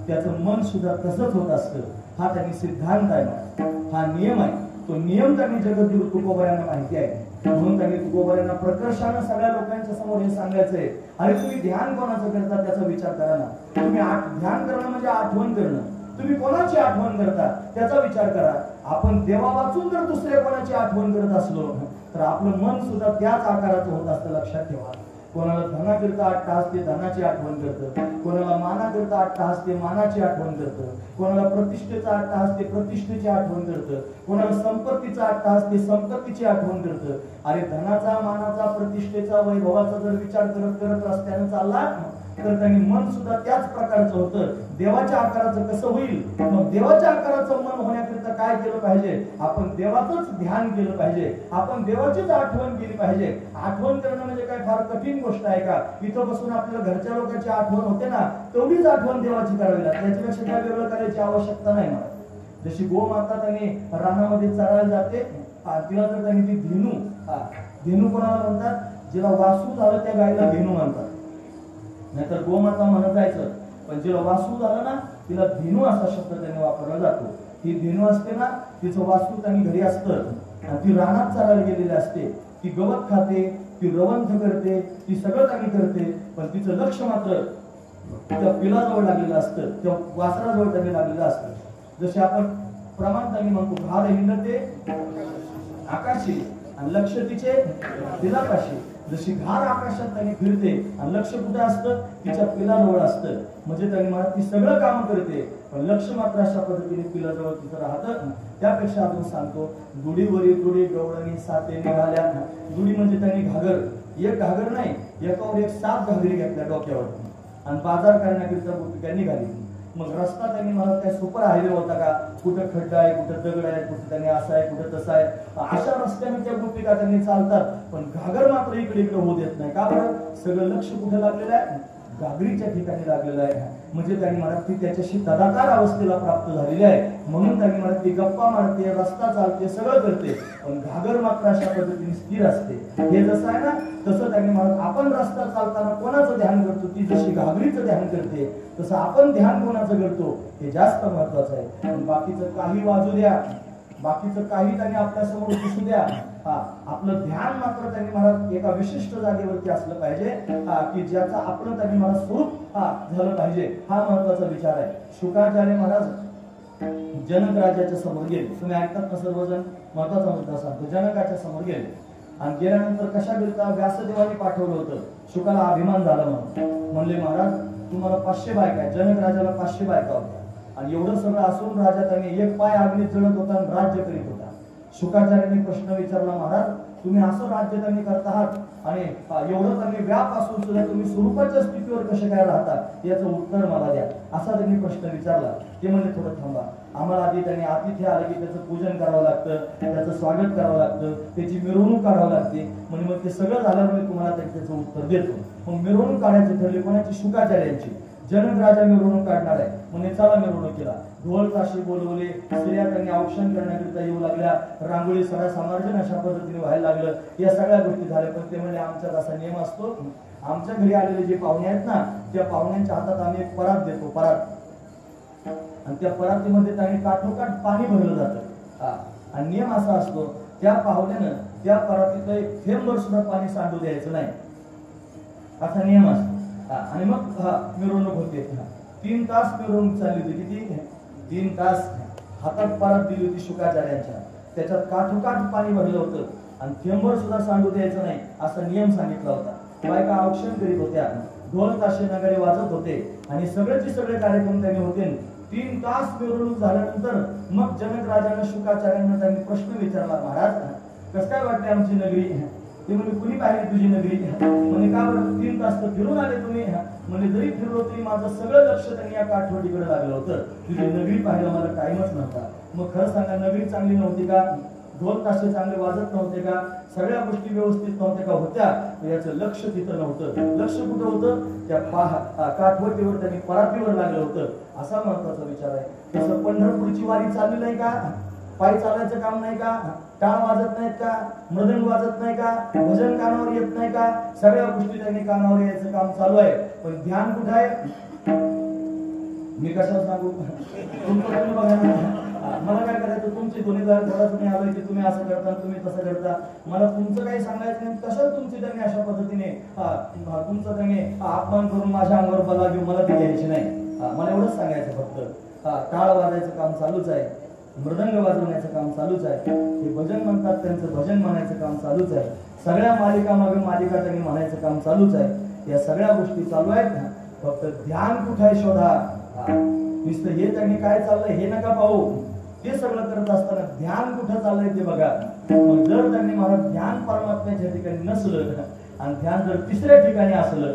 Speaker 1: त्याचं मन सुद्धा तसंच होत असतं. हा त्यांनी सिद्धांत आहे, हा नियम आहे. तो नियम त्यांनी जगद्गुरु तुकोबारायांना माहिती आहे, म्हणून त्यांनी तुकोबारायांना प्रकर्षानं सगळ्या लोकांच्या समोर हे सांगायचंय. अरे तुम्ही ध्यान कोणाचं करता त्याचा विचार करा ना. तुम्ही ध्यान करणं म्हणजे आठवण करणं. तुम्ही कोणाची आठवण करता त्याचा विचार करा. आपण देवा वाचून जर दुसऱ्या कोणाची आठवण करत असलो तर आपलं मन सुद्धा त्याच आकाराचं होत असतं. लक्षात ठेवा. कोणाला धनाकरता अट्टहास ते धनाची आठवण करतं, कोणाला मानाकरता अट्टहास ते मानाची आठवण करतं, कोणाला प्रतिष्ठेचा अट्टहास ते प्रतिष्ठेची आठवण करतं, कोणाला संपत्तीचा अट्टहास ते संपत्तीची आठवण करतं. अरे धनाचा, मानाचा, प्रतिष्ठेचा, वैभवाचा जर विचार करत करत रस्त्याने चालला तर त्यांनी मन सुद्धा त्याच प्रकारचं होतं. देवाच्या आकाराचं कसं होईल? मग देवाच्या आकाराचं मन होण्याकरिता काय केलं पाहिजे? आपण देवाचंच ध्यान केलं पाहिजे, आपण देवाचीच आठवण केली पाहिजे. आठवण करणं म्हणजे काय फार कठीण गोष्ट आहे का? इथं बसून आपल्याला घरच्या लोकांची आठवण होते ना, तेवढीच आठवण देवाची करावी लागते. त्याच्यापेक्षा काय वेगळं करायची आवश्यकता नाही मला. जशी गोमाता त्यांनी रानामध्ये चरायला जाते, तिला तर त्यांनी ती धेनू कोणाला म्हणतात? जिला वासू झालं त्या गायला धेनू म्हणतात. नाहीतर गोमाता म्हणत जायचं, पण जिला वासू झालं ना तिला धेनू असा शब्द त्यांनी वापरला जातो. ही धेनू असते ना, तिचं वासू त्यांनी घरी असतं आणि ती रानात चालायला गेलेली असते. ती गवत खाते, ती रवंथ करते, ती सगळं काही करते, पण तिचं लक्ष मात्र त्या पिलाजवळ लागलेलं असतं, त्या वासराजवळ त्यांनी लागलेलं असतं. जसे आपण प्रमाण त्यांनी म्हणतो, घाल हिंडते आकाशी आणि लक्ष तिचे पिलापाशी. जशी घार आकाशात त्यांनी फिरते आणि लक्ष कुठे असतं? तिच्या पिलाजवळ असतं. म्हणजे त्यांनी मला ती सगळं काम करते, पण लक्ष मात्र अशा पद्धतीने पिलाजवळ तिथं राहतं. त्यापेक्षा अजून सांगतो, दुडीवरी दुडी गवळणी साते निघाल्या. दुडी म्हणजे त्यांनी घागर, एक घागर नाही, एकावर एक 7 घागरी घेतल्या डोक्यावर आणि बाजार करण्याकरिता गोपिका निघाली. मग रस्ता त्यांनी मला काय सुपर हायवे होता का? कुठं खड्डा आहे, कुठं दगड आहे, कुठं त्यांनी असं आहे, कुठं तसं आहे. अशा रस्त्याने त्या गोपिका त्यांनी चालतात, पण घागर मात्र इकडे इकडे होऊ देत नाही. का बरं? सगळं लक्ष कुठे लागलेलं आहे? घागरीच्या ठिकाणी लागलेलं आहे. म्हणजे त्यांनी मला ती त्याच्याशी तदाकार अवस्थेला प्राप्त झालेली आहे. म्हणून त्यांनी मला ती गप्पा मारते, रस्ता चालते, सगळं करते, पण घागर मात्र अशा पद्धतीने स्थिर असते. हे जसं आहे ना, तसं त्यांनी मला आपण रस्ता चालताना कोणाचं ध्यान करतो? ती जशी घागरीचं ध्यान करते, तसं आपण ध्यान कोणाचं करतो हे जास्त महत्वाचं आहे. पण बाकीचं काही वाजू द्या, बाकीचं काही त्यांनी आपल्या समोर दिसू द्या, आपलं ध्यान मात्र त्यांनी मला एका विशिष्ट जागेवरती असलं पाहिजे, की ज्याचा आपलं त्यांनी मला स्वरूप झालं पाहिजे. हा महत्वाचा विचार आहे. शुकाचार्य महाराज जनक राजाच्या समोर गेले. तुम्ही ऐकतात ना सर्वजण? महत्वाचा मुद्दा सांगतो. जनकाच्या समोर गेले आणि गेल्यानंतर कशा गेलता? व्यासदेवाने पाठवलं होतं. शुकाला अभिमान झाला म्हणले, महाराज तुम्हाला 500 बायका आहे. जनक राजाला 500 बायका होत्या आणि एवढं सगळं असून राजा त्यांनी एक पाय अग्नीत जळत होता आणि राज्य करीत होता. शुकाचार्यांनी प्रश्न विचारला, महाराज तुम्ही असं राज्य त्यांनी करत आहात आणि एवढं त्यांनी व्याप असून सुद्धा तुम्ही स्वरूपाच्या स्थितीवर कसे काय राहतात? याचं उत्तर मला द्या, असा त्यांनी प्रश्न विचारला. ते म्हणजे थोडं थांबा, आम्हाला आधी त्यांनी अतिथी आले की त्याचं पूजन करावं लागतं, त्याचं स्वागत करावं लागतं, त्याची मिरवणूक काढावं लागते. म्हणजे मग ते सगळं झाल्यावर मी तुम्हाला त्याचं उत्तर देतो. मग मिरवणूक काढायची ठरली कोणाची? शुकाचार्यांची. जनक राजा मिरवणूक काढणार आहे म्हणजे चला मिरवणुकीला. ढोल ताशे बोलवले, स्त्रिया त्यांनी औक्षण करण्याकरिता येऊ लागल्या, रांगोळी सगळ्या समार्जन अशा पद्धतीने व्हायला लागलं. या सगळ्या गोष्टी झाल्या. पण ते म्हणजे आमच्यात असा नियम असतो, आमच्या घरी आलेले जे पाहुणे आहेत ना, त्या पाहुण्यांच्या हातात आम्ही एक परात देतो, परात, आणि त्या परातीमध्ये त्यांनी काठोकाठ पाणी भरलं जातं. आणि नियम असा असतो, त्या पाहुण्यानं त्या परातीतलं एक थेंबभर सुद्धा पाणी सांडू द्यायचं नाही, असा नियम असतो. आणि मग मिरवणूक होते. 3 तास मिरवणूक चालली होती. किती? 3 तास. हातात परात दिली होती शुकाचार्यांच्या, त्याच्यात काठोकाठ पाणी भरलं होतं आणि थेंबभर सुद्धा सांडू द्यायचं नाही असा नियम सांगितला होता. बायका औक्षण करीत होत्या, ढोल ताशे नगारे वाजत होते आणि सगळेचे सगळे कार्यक्रम त्यांनी होते. 3 तास मिरवणूक झाल्यानंतर मग जनक राजानं शुकाचार्यांना त्यांनी प्रश्न विचारला, महाराज कसं काय वाटते आमची नगरी? ते म्हणजे कुणी पाहिली तुझी नगरी? म्हणजे का बरं 3 तास तर फिरून आले तुम्ही? म्हणजे जरी फिरलो तरी माझं सगळं लक्ष त्यांनी या काठवडीकडे लागलं होतं. तुझी नगरी पाहायला मला टाइमच नव्हता. मग खरं सांगा, नगरी चांगली नव्हती का? ढोल ताशे चांगले वाजत नव्हते का? सगळ्या गोष्टी व्यवस्थित नव्हत्या का? होत्या. याचं लक्ष तिथं नव्हतं. लक्ष कुठं होतं? त्या काठवडीवर त्यांनी परातीवर लागलं होतं. असा महत्वाचा विचार आहे. तसं पंढरपूरची वारी चालली नाही का? पायी चालायचं काम नाही का? टाळ वाजत नाहीत का, मृदंग वाजत नाही का, भजन कानावर येत नाही का, सगळ्या गोष्टी त्यांनी कानावर यायचं काम चालू आहे. पण ध्यान कुठं आहे? मी कशावर सांगू? तुमचं बघा ना. मला काय करायचं, तुमची ध्वनीदार थोडा तुम्ही आलोय की तुम्ही असं करता, तुम्ही तसं करता, मला तुमचं काही सांगायचं नाही. कशाला तुमची त्यांनी अशा पद्धतीने तुमचं त्यांनी अपमान करून माझ्या अंगावर बला घेऊन मला ते घ्यायची नाही. मला एवढंच सांगायचं फक्त. टाळ वाजायचं काम चालूच आहे, मृदंग वाजवण्याचं काम चालूच आहे, हे भजन म्हणतात त्यांचं भजन म्हणायचं काम चालूच आहे, सगळ्या मालिका मागे मालिका त्यांनी म्हणायचं काम चालूच आहे. या सगळ्या गोष्टी चालू आहेत ना. फक्त ध्यान कुठे आहे शोधा. नुसतं हे त्यांनी काय चाललंय हे नका पाहू, ते सगळं करत असताना ध्यान कुठं चाललंय ते बघा. मग जर त्यांनी मला ध्यान परमात्म्याच्या ठिकाणी नसलं आणि ध्यान जर तिसऱ्या ठिकाणी असलं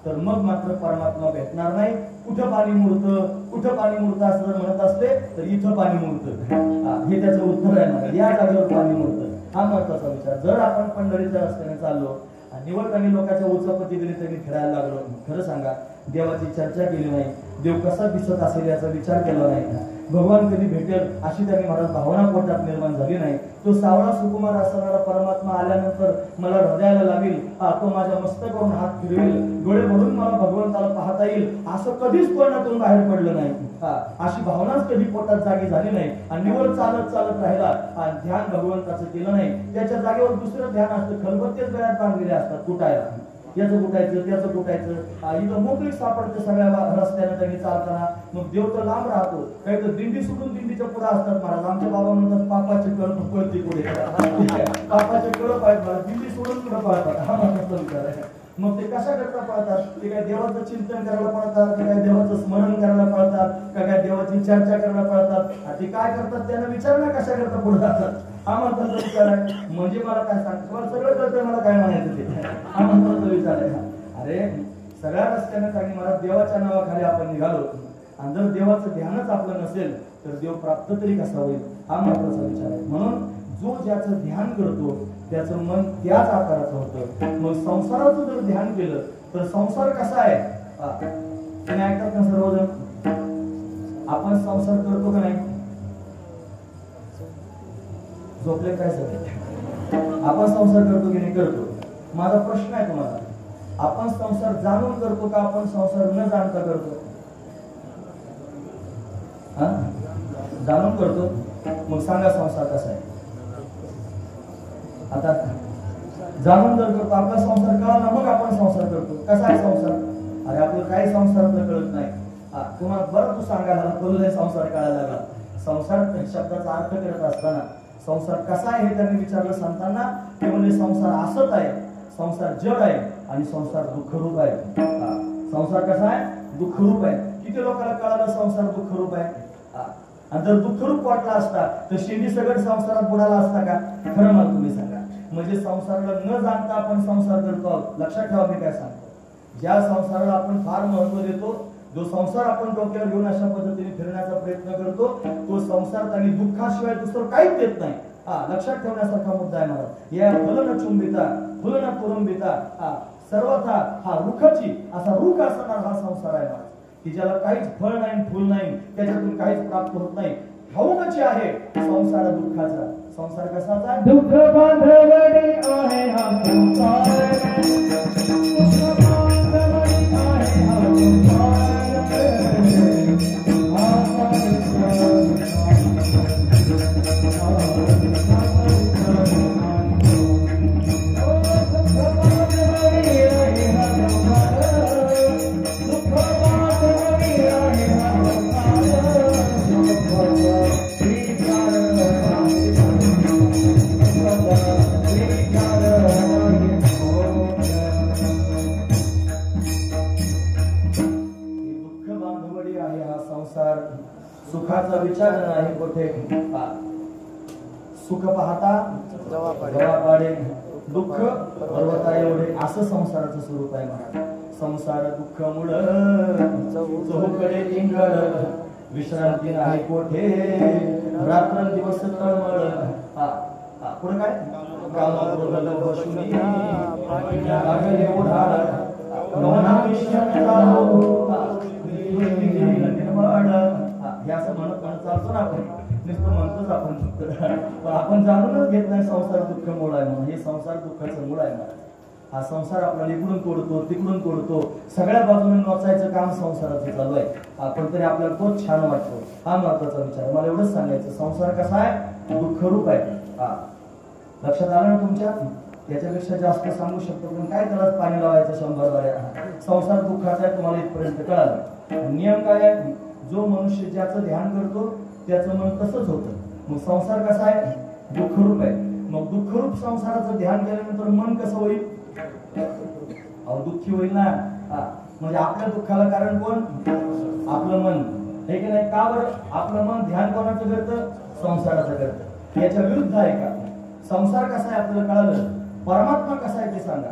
Speaker 1: तर मग मात्र परमात्मा भेटणार नाही. कुठं पाणी मुरतं, कुठं पाणी मुरतं असं जर म्हणत असले तर इथं पाणी मुरतं. हे त्याचं उत्तर आहे मला, या जागेवर पाणी मुरतं. हा महत्वाचा विचार. जर आपण पंढरीच्या रस्त्याने चाललो आणि निवडताना लोकांच्या उचापती गेली त्यांनी फिरायला लागलो, खरं सांगा देवाची चर्चा केली नाही, देव कसा दिसत असेल याचा विचार केला नाही, भगवान कधी भेटेल अशी त्यांनी महाराज भावना पोटात निर्माण झाली नाही. तो सावळा सुकुमार असणारा परमात्मा आल्यानंतर मला हृदयाला लागेल, तो माझ्या मस्तकावरून हात फिरवेल, डोळे भरून मला भगवंताला पाहता येईल असं कधीच तोंडातून बाहेर पडलं नाही. अशी भावनाच कधी पोटात जागी झाली नाही. आणि निवड चालत चालत राहिला आणि ध्यान भगवंताचं केलं नाही. त्याच्या जागेवर दुसरं ध्यान असतं, खलबत्तेच गळ्यात बांधलेले असतात कुटायला, याचं कुटायचं त्याचं कुटायचं. इथं मोकळीक सापडते सगळ्या रस्त्यानं त्यांनी चालताना. मग देव तर लांब राहतो, काही तर दिंडी सोडून दिंडीच्या पुढे असतात महाराज. आमच्या बाबा म्हणतात पापाचे कळ पळते पुढे, पापाचे कळ पाळत महाराज दिंडी सोडून पुढे पळतात. हा माझा विचार आहे. मग ते कशा करता पळतात? ते काय देवाचं चिंतन करायला पळतात, ते काय देवाचं स्मरण करायला पळतात, काय देवाची चर्चा करायला पळतात? ते काय करतात त्यांना विचार ना कशा करता पुढे जातात. हा महत्वाचा विचार आहे. म्हणजे मला काय सांगतो, मला सगळं कळतं, मला काय म्हणायचं ते. हा महत्वाचा विचार आहे. अरे सगळ्या रस्त्याने त्यांनी मला देवाच्या नावाखाली आपण निघालो आणि जर देवाचं ध्यानच आपलं नसेल तर देव प्राप्त तरी कसा होईल? हा महत्वाचा विचार आहे. म्हणून जो ज्याचं ध्यान करतो त्याचं मन त्याच आकाराचं होतं. मग संसाराचं जर ध्यान केलं तर संसार कसा आहे? तुम्ही ऐकतात ना सर्वजण, आपण संसार करतो का नाही? झोपले काय सगळे? आपण संसार करतो की नाही? करतो. माझा प्रश्न आहे तुम्हाला, आपण संसार जाणून करतो का आपण संसार न जाणता करतो? जाणून करतो. मग सांगा संसार कसा आहे? आता जाणून जर करतो, आपला संसार कळला मग आपण संसार करतो. कसा आहे संसार? अरे आपल्याला काही संसारातलं कळत नाही. तुम्हाला बरं तू सांगायला तुला संसार कळायला लागला. संसार शब्दाचा अर्थ करत असताना संसार कसा आहे हे त्यांनी विचारलं सांगताना ते म्हणजे संसार असत आहे, संसार जड आहे आणि संसार दुःखरूप आहे. संसार कसा आहे? दुःखरूप आहे. किती लोकांना कळालं संसार दुःखरूप आहे? आणि जर दुःखरूप वाटला असता तर शेंडी सगळं संसारात बुडाला असता का? खरं मला तुम्ही सांगा. म्हणजे संसाराला न जाणता आपण संसार करतो आहोत. लक्षात ठेवा मी काय सांगतो. ज्या संसाराला आपण फार महत्व देतो, जो संसार आपण डोक्यावर घेऊन अशा पद्धतीने फिरण्याचा प्रयत्न करतो, तो संसार त्यांनी दुःखाशिवाय दुसरं काहीच देत नाही. लक्षात ठेवण्यासारखा मुद्दा आहे मला. या फलन चुंबिता फुलन तुरुंबिता सर्वथा हा रुखाची असा रुख असणार हा संसार आहे मला, की ज्याला काहीच फळ नाही फुल नाही, त्याच्यातून काहीच प्राप्त होत नाही. ठाऊकच आहे संसार दुःखाचा. संसार कसाचा? दुःख बांधवडी आहे हा संसार, दुःख बांधवडी आहे हा संसार. सुखाचा विचार नाही कुठे, सुख पाहता जवा पाडे, दुःख पर्वता एवढे, असं संसाराचं स्वरूप आहे महाराज. संसार दुःख मुळ चहूकडे इंगळ, विश्रांती नाही कोठे, रात्र दिवस तळमळ. पुढे काय? हे असं म्हणत म्हणत म्हणतो ना आपण, नुसतं म्हणतोच आपण फक्त, पण आपण जाणूनच घेत नाही संसार दुःख मूळ आहे म्हणून. हे संसार दुःखाचं मूळ आहे महाराज. हा संसार आपल्याला इकडून तोडतो तिकडून तोडतो, सगळ्या बाजूने नोचायचं काम संसाराचं चालू आहे. आपण तरी आपल्याला तोच छान वाटतो. हा महत्वाचा विचार. मला एवढंच सांगायचं, संसार कसा आहे? दुःखरूप आहे. हा लक्षात आलं ना तुमच्या? त्याच्यापेक्षा जास्त सांगू शकतो पण काय, त्याला पाणी लावायचं 100 बाऱ्या. संसार दुःखाचा आहे, तुम्हाला इथपर्यंत कळालं. नियम काय आहे? जो मनुष्य ज्याचं ध्यान करतो त्याचं मन तसंच होतं. मग संसार कसा आहे? दुःखरूप आहे. मग दुःखरूप संसाराचं ध्यान केल्यानंतर मन कसं होईल? दुःखी होईल ना. म्हणजे आपल्या दुःखाला कारण कोण? आपलं मन, हे की नाही? का बरं? आपलं मन ध्यान कोणाचं करतं? संसाराचं करतं. याच्या विरुद्ध आहे का? संसार कसा आहे आपल्याला कळालं. परमात्मा कसा आहे ते सांगा.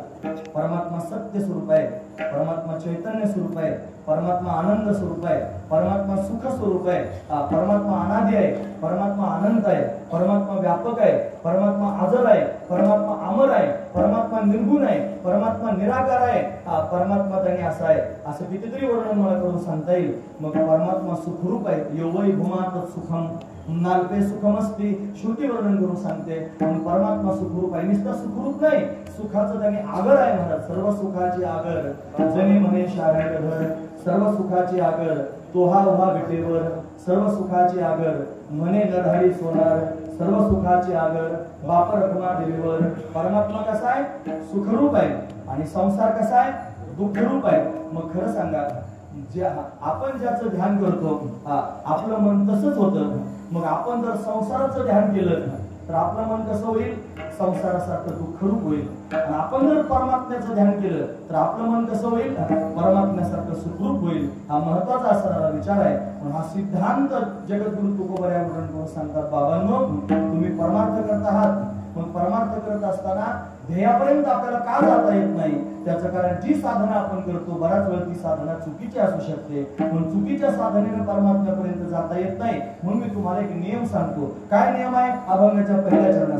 Speaker 1: परमात्मा सत्य स्वरूप आहे, परमात्मा चैतन्य स्वरूप आहे, परमात्मा आनंद स्वरूप आहे, परमात्मा सुख स्वरूप आहे, परमात्मा अनादि आहे, परमात्मा अनंत आहे, परमात्मा व्यापक आहे, परमात्मा अजर आहे, परमात्मा अमर आहे, परमात्मा निर्गुण आहे, परमात्मा निराकार आहे, परमात्मा त्याने असा आहे. असं कितीतरी वर्णन मला करून सांगता येईल. मग परमात्मा सुखरूप आहे. योवै भूमात सुखम नाल्पे सुखमस्ती, श्रुती वर्णन करून सांगते. म्हणून परमात्मा सुखरूप आहे. नुसतं सुखरूप नाही, सुखाचं त्याने आगर आहे महाराज. सर्व सुखाची आगर जनी म्हणे शारण घर, सर्व सुखाची आगर तोहा उभा विटेवर, सर्व सुखाची आगर म्हणे नरहरी सोनार, सर्व सुखाची आगर बाप रखमा देवीवर. परमात्मा कसा आहे? सुखरूप आहे. आणि संसार कसा आहे? दुःखरूप आहे. मग खरं सांगा, आपण ज्याचं ध्यान करतो आपलं मन तसंच होतं. मग आपण जर संसाराचं ध्यान केलं तर आपलं मन कसं होईल? संसारासारखं दुःखरूप होईल. आणि आपण जर परमात्म्याचं ध्यान केलं तर आपलं मन कसं होईल? परमात्म्यासारखं सुखरूप होईल. हा महत्वाचा असणारा विचार आहे. पण हा सिद्धांत जगद्गुरु तुकोबऱ्यावरून सांगतात, बाबांनो तुम्ही परमार्थ करत आहात. मग परमार्थ करत असताना ध्येयापर्यंत आपल्याला का जाता येत नाही? त्याचं कारण जी साधना आपण करतो बराच वेळ ती साधना चुकीची असू शकते. पण चुकीच्या साधनेने परमात्म्यापर्यंत जाता येत नाही. म्हणून मी तुम्हाला एक नियम सांगतो. काय नियम आहे? अभंगाच्या पहिल्या चरणात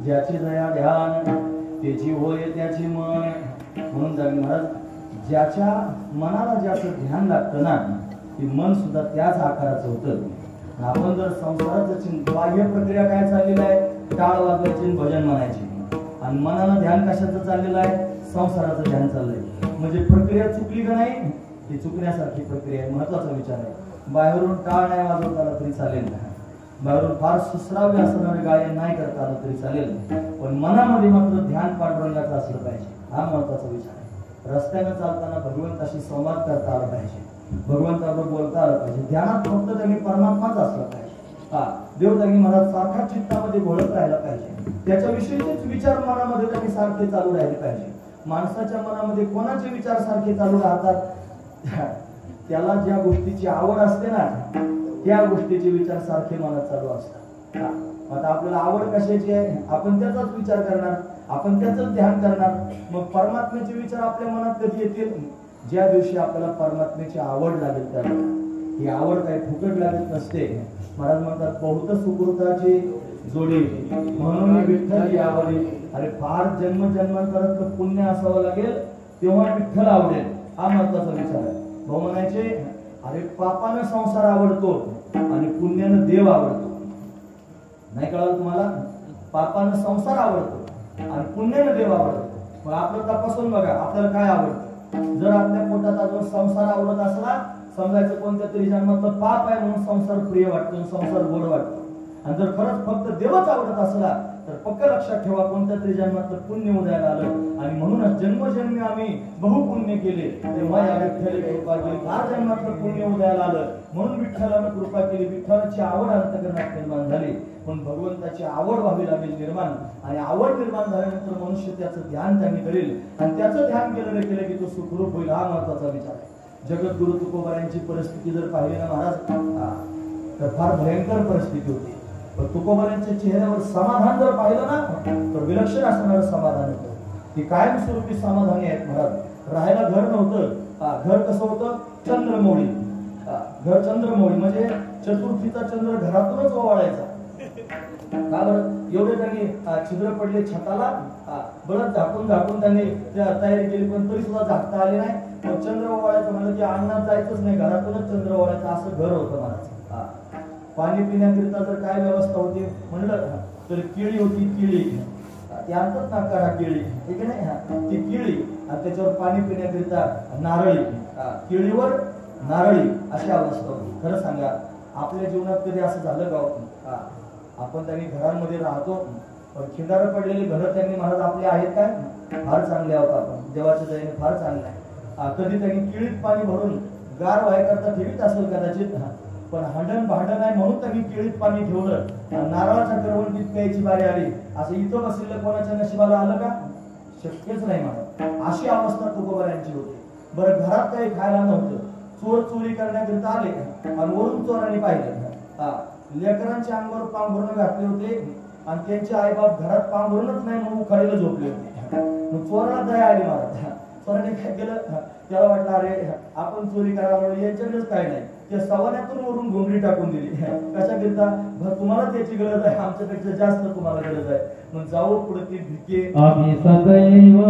Speaker 1: ज्याची दया ध्यान त्याची होय त्याची मन. म्हणून जागी महाराज, ज्याच्या मनाला ज्याचं ध्यान लागतं ना ते मन सुद्धा त्याच आकाराचं होतं. आपण जर संसाराचं बाह्य प्रक्रिया काय चाललेलं आहे? टाळ वाजवायची, भजन म्हणायची. आणि मनाला ध्यान कशाचं चाललेलं आहे? संसाराचं ध्यान चाललंय. म्हणजे प्रक्रिया चुकली का नाही? ती चुकण्यासारखी प्रक्रिया आहे. महत्वाचा विचार आहे. बाहेरून टाळ नाही वाजवता आला तरी चालेल, बाहेरून फार सुसरावे असणारे गायन नाही करता आलं तरी चालेल, पण मनामध्ये मात्र ध्यान पांडुरंगाचं असलं पाहिजे. हा महत्वाचा विचार आहे. रस्त्यानं चालताना भगवंताशी संवाद करता आला पाहिजे, भगवंताबरोबर बोलता आलं पाहिजे. ध्यानात फक्त त्यांनी परमात्माच असला पाहिजे. देव त्यांनी मला सारखा चित्तामध्ये घोळत राहायला पाहिजे. त्याच्याविषयीचेच विचार मनामध्ये त्यांनी सारखे चालू राहिले पाहिजे. माणसाच्या मनामध्ये कोणाचे विचार सारखे चालू राहतात? त्याला ज्या गोष्टीची आवड असते ना त्या गोष्टीचे विचार सारखे मनात चालू असतात. आता आपल्याला आवड कशाची आहे? आपण त्याचाच विचार करणार, आपण त्याचंच ध्यान करणार. मग परमात्म्याचे विचार आपल्या मनात कधी येतील? ज्या दिवशी आपल्याला परमात्म्याची आवड लागेल त्यावेळेला. ही आवड काही फुकट लागत नसते. महाराज म्हणतात बहुत सुकृताची जोडी म्हणून विठ्ठल ही आवडी. अरे फार जन्मजन्मांतरातलं पुण्य असावं लागेल तेव्हा विठ्ठल आवडेल, हा महत्वाचा विचार आहे. भाऊ म्हणायचे अरे पापानं संसार आवडतो आणि पुण्यानं देव आवडतो. नाही कळालं तुम्हाला? पापानं संसार आवडतो आणि पुण्यानं देव आवडतो. मग आपलं तपासून बघा आपल्याला काय आवडतं. जर आपल्या पोटात अजून संसार आवडत असला, समजायचं कोणत्या तरी जन्मातलं पाप आहे म्हणून संसार प्रिय वाटतो, संसार गोड वाटतो. आणि जर खरंच फक्त देवच आवडत असला तर पक्क लक्षात ठेवा कोणत्या तरी जन्मातलं पुण्य उदयाला आलं. आणि म्हणूनच जन्मजन्मी आम्ही बहुपुण्य केले तेव्हा या विठ्ठल कृपा केली. फार जन्मातलं पुण्य उदयाला आलं म्हणून विठ्ठलानं कृपा केली. विठ्ठलाची आवड अंतकरणात निर्माण झाली. पण भगवंताची आवड व्हावी लागेल निर्माण. आणि आवड निर्माण झाल्यानंतर मनुष्य त्याचं ध्यान त्यांनी करेल आणि त्याचं ध्यान केलं की तो सुखरूप होईल, हा महत्वाचा विचार आहे. जगद्गुरु तुकोबारायांची परिस्थिती जर पाहिली ना महाराज तर फार भयंकर परिस्थिती होती. पण तुकोबारायांच्या चेहऱ्यावर समाधान जर पाहिलं ना तर विलक्षण असणारं समाधान होतं. ती कायमस्वरूपी समाधानी आहेत महाराज. राहायला घर नव्हतं. घर कसं होतं? चंद्रमौळी. घर चंद्रमौळी म्हणजे चतुर्थीचा चंद्र घरातूनच ओवाळायचा. का बरं? एवढे त्यांनी छिद्र पडले छताला, बरंच झाकून त्यांनी तयारी केली पण तरी सुद्धा झाकता आले नाही. मग चंद्र ओवाळायचं म्हणलं की अंगणात जायचंच नाही, घरातूनच चंद्र ओवाळायचं असं घर होतं महाराज. पाणी पिण्याकरिता जर काय व्यवस्था होती म्हणलं तर केळी होती. केळी ती आणतात ना करा केळी, ठीक आहे नाही, ती केळी आणि त्याच्यावर पाणी पिण्याकरिता नारळी, केळीवर नारळी अशी अवस्था होती. खरं सांगा आपल्या जीवनात कधी असं झालं का? आपण त्यांनी घरांमध्ये राहतो पण खिंडार पडलेली घरं त्यांनी महाराज आपले आहेत काय? फार चांगले आहोत आपण, देवाच्या दयेने फार चांगले आहे. कधी त्यांनी केळीत पाणी भरून गार व्हायकरता ठेवीत असेल कदाचित, पण हांडण भांडण आहे म्हणून त्यांनी केळीत पाणी ठेवलं. नारळाच्या करवंटीत प्यायची बारी आली असं इथं बसलेलं कोणाच्या नशिबाला आलं का? शक्यच नाही महाराज. अशी अवस्था तुकोबारायांची होती. बरं घरात काही खायला नव्हतं, चोर चोरी करण्याकरिता आले आणि वरून चोरांनी पाहिलं. लेकरांच्या अंगावर पांघरून घातले होते आणि त्यांचे आईबाप घरात पांघरूनच नाही म्हणून उखाडीला झोपले होते. मग चोराला दया आली महाराज. चोराने काय केलं? त्याला वाटलं अरे आपण चोरी करायला यांच्याकडेच काय नाही, त्या सवान्यातून वरून घोंगडी टाकून दिली. कशाकरिता? तुम्हाला त्याची गरज आहे, आमच्यापेक्षा जास्त तुम्हाला गरज आहे. मग जाऊ पुढे ती भिके आम्ही सदैव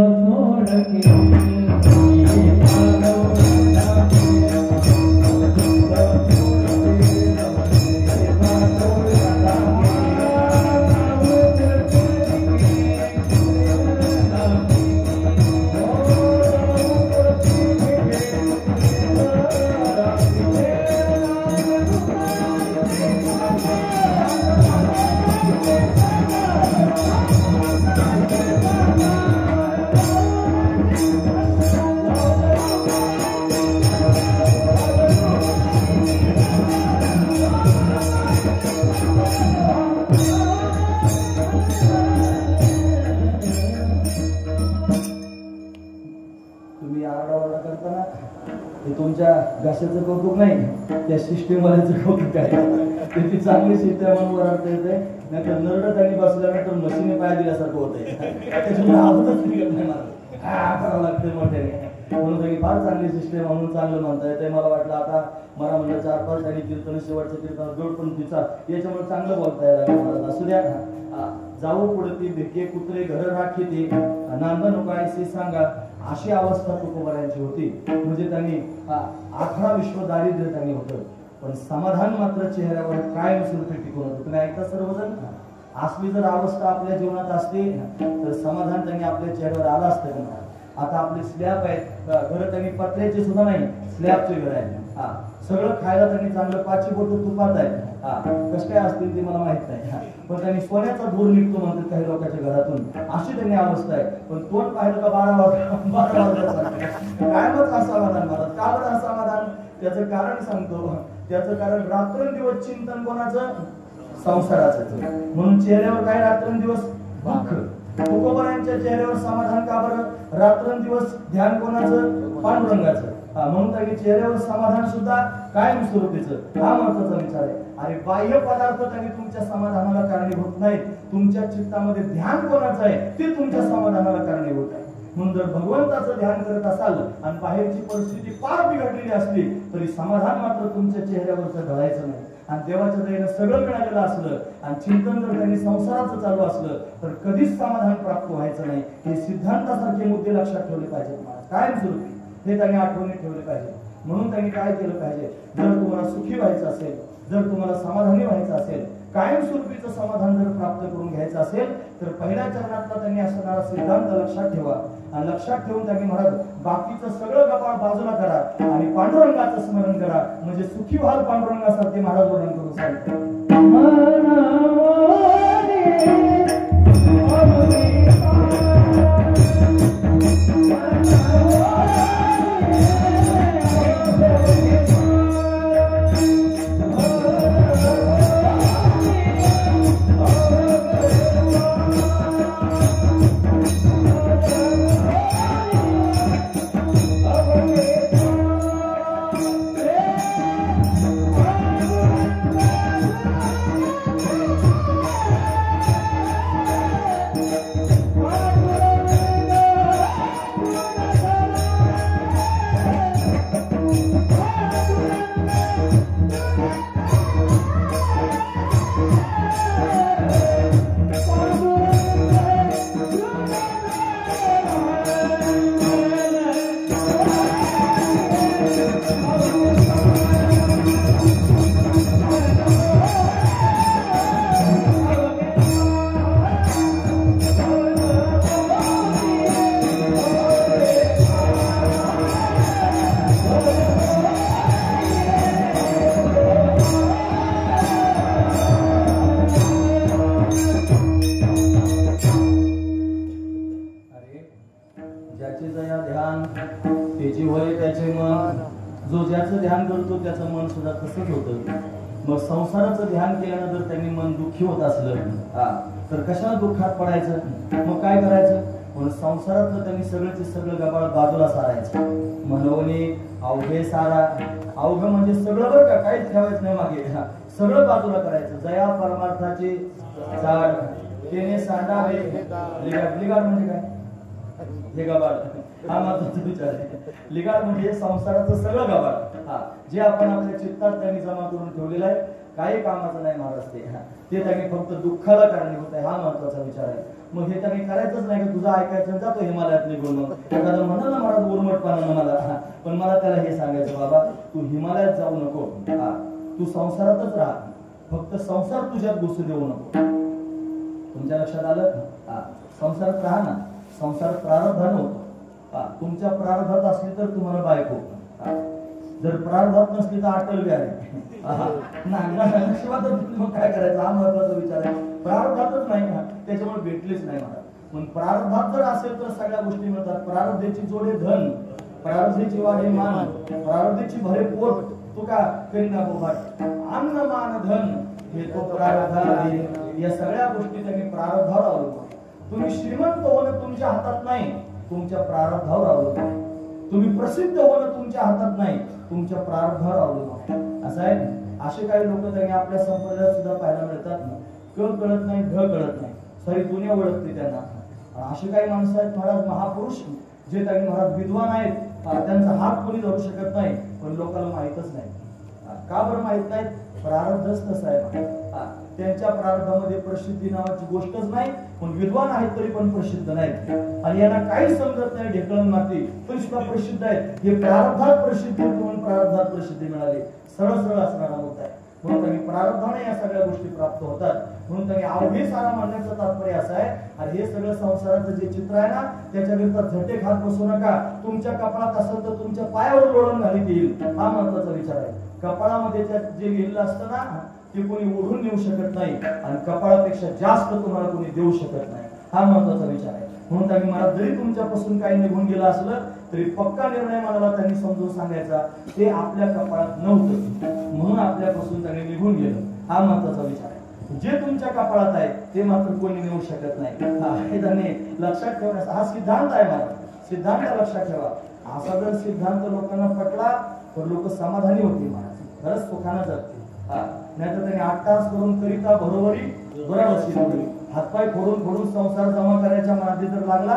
Speaker 1: घासाचं कौतुक नाही, त्या सिस्टीम वाल्याचं कौतुक आहे. त्याची चांगली सिस्टीम म्हणून वरडता येते, नाही तर नरड त्यांनी बसल्यानंतर मशीने पाय दिल्यासारखं होतंय. त्याच्यामुळे आवडच निघत नाही मला करावं लागतं मोठ्याने. म्हणून त्यांनी फार चांगली सिस्टीम म्हणून चांगलं म्हणता येते. मला वाटलं आता मला म्हणलं 4-5 त्यांनी कीर्तन शेवटचं कीर्तन जोड पण तिचा याच्यामुळे चांगलं बोलता यायला असू द्या. जाऊ पुढे ती भिके कुत्रे घर राखी ते नांदा नको सांगा अशी अवस्था तुकोबारायांची होती. म्हणजे त्यांनी आखडा विश्व दारिद्र्य त्यांनी होतं पण समाधान मात्र चेहऱ्यावर कायम स्वरूपी टिकून होतं. तुम्ही ऐकता सर्वजण? असली जर अवस्था आपल्या जीवनात असते तर समाधान त्यांनी आपल्या चेहऱ्यावर आलं असतं. आता आपले स्लॅब आहेत घर, त्यांनी पत्र्याचे सुद्धा नाही, स्लॅबचे घर आहे. सगळं खायला त्यांनी चांगलं 5 बोटं तुपात आहे. कसं काय असतील ते मला माहित नाही, पण त्यांनी सोन्याचा धूर निघतो म्हणतात काही लोकांच्या घरातून, अशी त्यांनी अवस्था आहे. पण तोंड पाहिलं का 12 वाजता कायमच असमाधान महाराज. का बरं असमाधान? त्याचं कारण सांगतो. त्याचं कारण रात्रंदिवस चिंतन कोणाचं? संसाराचं. म्हणून चेहऱ्यावर काय रात्रंदिवस दुःख. तुकोबारायांच्या चेहऱ्यावर समाधान का बरं? रात्रंदिवस ध्यान कोणाचं? पांडुरंगाचं. म्हणून त्यांनी चेहऱ्यावर समाधान सुद्धा कायम स्वरूपीचं. हा महत्वाचा विचार आहे. अरे बाह्य पदार्थ त्यांनी तुमच्या समाधानाला कारणीभूत नाहीत. तुमच्या चित्तामध्ये ध्यान कोणाचं आहे ते तुमच्या समाधानाला कारणीभूत आहे. म्हणून जर भगवंताचं ध्यान करत असाल आणि बाहेरची परिस्थिती फार बिघडलेली असली तरी समाधान मात्र तुमच्या चेहऱ्यावरचं घडायचं नाही. आणि देवाच्या दयेनं सगळं मिळालेलं असलं आणि चिंतन जर त्यांनी संसाराचं चालू असलं तर कधीच समाधान प्राप्त व्हायचं नाही. हे सिद्धांतासारखे मुद्दे लक्षात ठेवले पाहिजेत. कायमस्वरूपी हे त्यांनी आठवणीत ठेवले पाहिजे. म्हणून त्यांनी काय केलं पाहिजे, जर तुम्हाला सुखी व्हायचं असेल, जर तुम्हाला समाधानी व्हायचं असेल, कायमस्वरूपीचं समाधान जर प्राप्त करून घ्यायचं असेल तर पहिल्या चरणातला त्यांनी असणारा सिद्धांत लक्षात ठेवा. आणि लक्षात ठेवून त्यांनी महाराज बाकीचं सगळं गपाळ बाजूला करा आणि पांडुरंगाचं स्मरण करा, म्हणजे सुखी व्हाल पांडुरंगासारखे महाराज वर्णन करून सांगतात. मग संसाराचं ध्यान केल्यानं जर त्यांनी मन दुःखी होत असलं तर कशाला दुःखात पडायचं, मग काय करायचं, म्हणून संसारातलं त्यांनी सगळं सगळं गबाळ बाजूला सारायचं. म्हणून अवघे सारा, अवघ म्हणजे सगळं बरं का, काहीच ठेवायचं नाही मागे, सगळं बाजूला करायचं. जया परमार्थाची झाड तेने सांडावे लिगाड. लिगाड म्हणजे काय, हे गबाळ, हा माझा विचार आहे. लिगाड म्हणजे संसाराचं सगळं गबाळ, जे आपण आपल्या चित्तात त्यांनी जमा करून ठेवलेलं आहे, काही कामाचं नाही महाराज ते त्यांनी फक्त दुःखाला कारणीभूत आहे, हा महत्वाचा विचार आहे. मग हे त्यांनी करायचंच नाही की तुझं ऐकायचं जातो हिमालयात निघून. मग एखादं म्हणलं ना महाराज उर्मटपणानं मला, पण मला त्याला हे सांगायचं, बाबा तू हिमालयात जाऊ नको, तू संसारातच राहा, फक्त संसार तुझ्यात घुसू देऊ नको. तुमच्या लक्षात आलं, संसारात राहा ना, संसारात प्रारब्धानं होतो. तुमच्या प्रारब्धात असली तर तुम्हाला बायको, जर प्रारब्धात नसली तर अटल बिहारी मग काय करायचं, हा महत्वाचा विचार आहे. प्रारब्धातच नाही ना, त्याच्यामुळे भेटलीच नाही मला. पण प्रारब्धात जर असेल तर सगळ्या गोष्टी मिळतात. प्रारब्धेची जोडे धन, प्रारब्धेची वाढे मान, प्रारब्धेची भरे पोट, तू का करीना बोभाट, अन्न मान धन हे तो प्रारब्धाला. या सगळ्या गोष्टी त्यांनी प्रारब्धावर अवलंबून. तुम्ही श्रीमंत होणं तुमच्या हातात नाही, तुमच्या प्रारब्धावर अवलंबून. तुम्ही प्रसिद्ध होणं तुमच्या हातात नाही, तुमच्या प्रारब्धावर अवलंबून. असं आहे. असे काही लोक त्यांनी आपल्या संप्रदायात सुद्धा पाहायला मिळतात ना, क कळत नाही, ढ कळत नाही, सारी दुनिया ओळखते त्यांना. असे काही माणसं आहेत महाराज, महापुरुष, जे त्यांनी महाराज विद्वान आहेत, त्यांचा हात कोणी धरू शकत नाही, पण लोकांना माहितच नाही. का बरं माहित नाही, प्रारब्धच तसं आहे. त्यांच्या प्रारब्धामध्ये प्रसिद्धी नावाची गोष्टच नाही, पण विद्वान आहेत तरी पण प्रसिद्ध नाहीत. आणि यांना काही समजत नाही, ढेकळण माती तरी सुद्धा प्रसिद्ध आहेत. हे प्रारब्धात प्रसिद्धी म्हणून प्रारब्धात प्रसिद्धी मिळाली, सरळ सरळ असणारा मुद्दा आहे. म्हणून त्यांनी प्रारब्धाने या सगळ्या गोष्टी प्राप्त होतात. म्हणून त्यांनी अवघे सारा म्हणण्याचं तात्पर्य असं आहे. आणि हे सगळं संसाराचं जे चित्र आहे ना, त्याच्या विरुद्ध झटे खात बसू नका. तुमच्या कपाळात असेल तर तुमच्या पायावर लोळण घालीत येईल, हा महत्वाचा विचार आहे. कपाळामध्ये जे लिहिलं असतं ना, ते कोणी ओढून नेऊ शकत नाही, आणि कपाळापेक्षा जास्त तुम्हाला कोणी देऊ शकत नाही, हा महत्वाचा विचार आहे. म्हणून त्यांनी मला जरी तुमच्यापासून काही निघून गेलं असलं तरी पक्का निर्णय मला त्यांनी समजून सांगायचा, ते आपल्या कपाळात नव्हतं म्हणून आपल्यापासून त्यांनी निघून गेलं, हा महत्वाचा विचार आहे. जे तुमच्या कपाळात आहे ते मात्र कोणी नेऊ शकत नाही, हे त्यांनी लक्षात ठेवण्याचा हा सिद्धांत आहे. मला सिद्धांत लक्षात ठेवा. असा जर सिद्धांत लोकांना पटला तर लोक समाधानी होतील, खरंच सुखानं जगतील. नाहीतर त्यांनी 8 तास करून करिता बरोबरी बरोबर, हातपाय फोडून फोडून संसार जमा करायच्या नादी जर लागला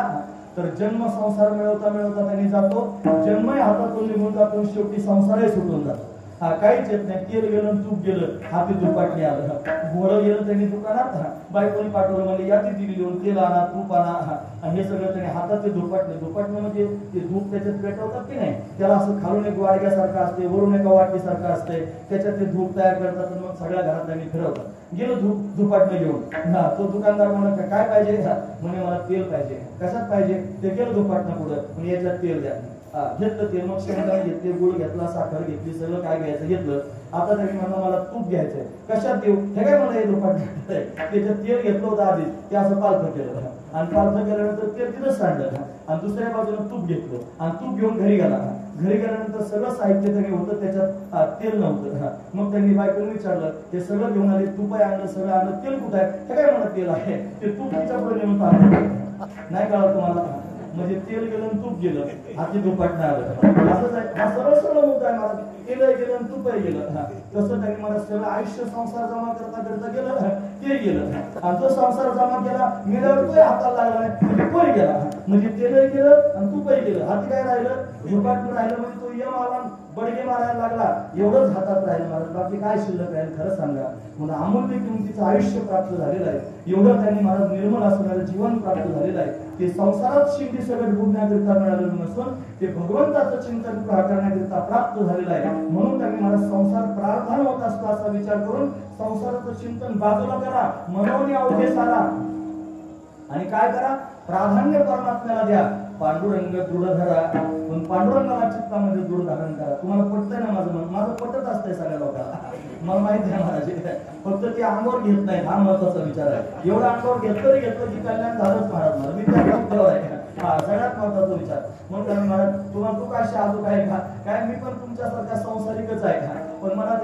Speaker 1: तर जन्म संसार मिळवता मिळवता त्यांनी जातो, जन्मही हातातून निघून जातो, शेवटी संसारही सुटून जातो. काहीच येत नाही. तेल गेलं तूप गेलं, हाती दुपाटणी आलं. घोडं गेलं त्यांनी दुकानात, बायकोनी पाठवलं म्हणजे यादी दिली लिहून, तेल आणा तूप आणा, आणि हे सगळं त्यांनी हातात ते दुपाटणे म्हणजे ते धूप त्याच्यात पेटवतात की नाही, त्याला असं खालून एक वाडग्यासारखं असते, वरून एका वाटणीसारखं असते, त्याच्यात ते धूप तयार करतात आणि मग सगळ्या घरात त्यांनी फिरवतात. गेलं धुपाटणे घेऊन, तो दुकानदार म्हणत काय पाहिजे, म्हणे मला तेल पाहिजे. कशात पाहिजे, ते गेलं धुपाटणं पुढं, म्हणजे याच्यात तेल द्या. घेतलं तेल, मग शेंगदाणे घेतले, गुळ घेतला, साखर घेतली, सगळं काय घ्यायचं घेतलं. आता त्यांनी म्हणलं मला तूप घ्यायचंय, कशात देऊ, हे काय मला हे धुपाटणे त्याच्यात तेल घेतलं होतं आधी, ते असं पालथं केलं, आणि पालथं केल्यानंतर तेल तिथं सांडलं, आणि दुसऱ्या बाजूला तूप घेतलं आणि तूप घेऊन घरी गेला. घरी गेल्यानंतर सगळं साहित्य त्यांनी होतं, त्याच्यात तेल नव्हतं. मग त्यांनी बायकोने विचारलं, ते सगळं घेऊन आले, तूप आणलं, सगळं आणलं, तेल कुठं आहे, हे काय मला तेल आहे, ते तूप तिच्या पुढे नेऊन पाहिलं. नाही कळलं तुम्हाला, म्हणजे तेल गेलं आणि तूप गेलं, हाती दुपाटणं आलं. असंच आहे, हा सरळ सरळ मुद्दा आहे मला. तेलही गेलं आणि तूपही गेलं. तसं त्यांनी मला सगळं आयुष्य संसार जमा करता करता गेलं, ते गेलं, आणि तो संसार जमा केला, गेल्यावर तोही हाताला लागला नाही, म्हणजे तोही गेला. म्हणजे तेलही गेलं आणि तूपही गेलं, हाती काय राहिलं, दुपाटणं राहिलं. म्हणजे तो यम आला, बडगे मारायला लागला, एवढंच हातात राहिलं मला, बाकी काय शिल्लक राहील, खरं सांगा. म्हणून अमूल्य किमतीचं आयुष्य प्राप्त झालेलं आहे, एवढं त्यांनी मला निर्मल असणारं जीवन प्राप्त झालेलं आहे. ते संसारात शिंदी सगळं बुडण्याकरिता मिळालेलं नसून ते भगवंताचं चिंतन करण्याकरिता प्राप्त झालेलं आहे. म्हणून त्यांनी मला संसार प्रार्थना होत असतो असा विचार करून संसाराचं चिंतन बाजूला करा, मनोनी अवघे सारा, आणि काय करा, प्राधान्य परमात्म्याला द्या. पांडुरंग दृढ धरा, पण पांडुरंगाला चित्तामध्ये दृढ धारण करा. तुम्हाला पटतंय ना माझं मन, माझं पटत असतंय सगळ्या लोकांना, मला माहिती आहे महाराज. फक्त ते अंगावर घेत नाही, हा महत्वाचा विचार आहे. एवढं अंगावर घेतलं की कल्याण झालंच महाराज. मला मी त्या आहे, हा सगळ्यात महत्वाचा विचार. मग काय महाराज, तुम्हाला तू काय शाजूक आहे का, काय मी पण तुमच्यासारख्या संसारिकच आहे का, पण मला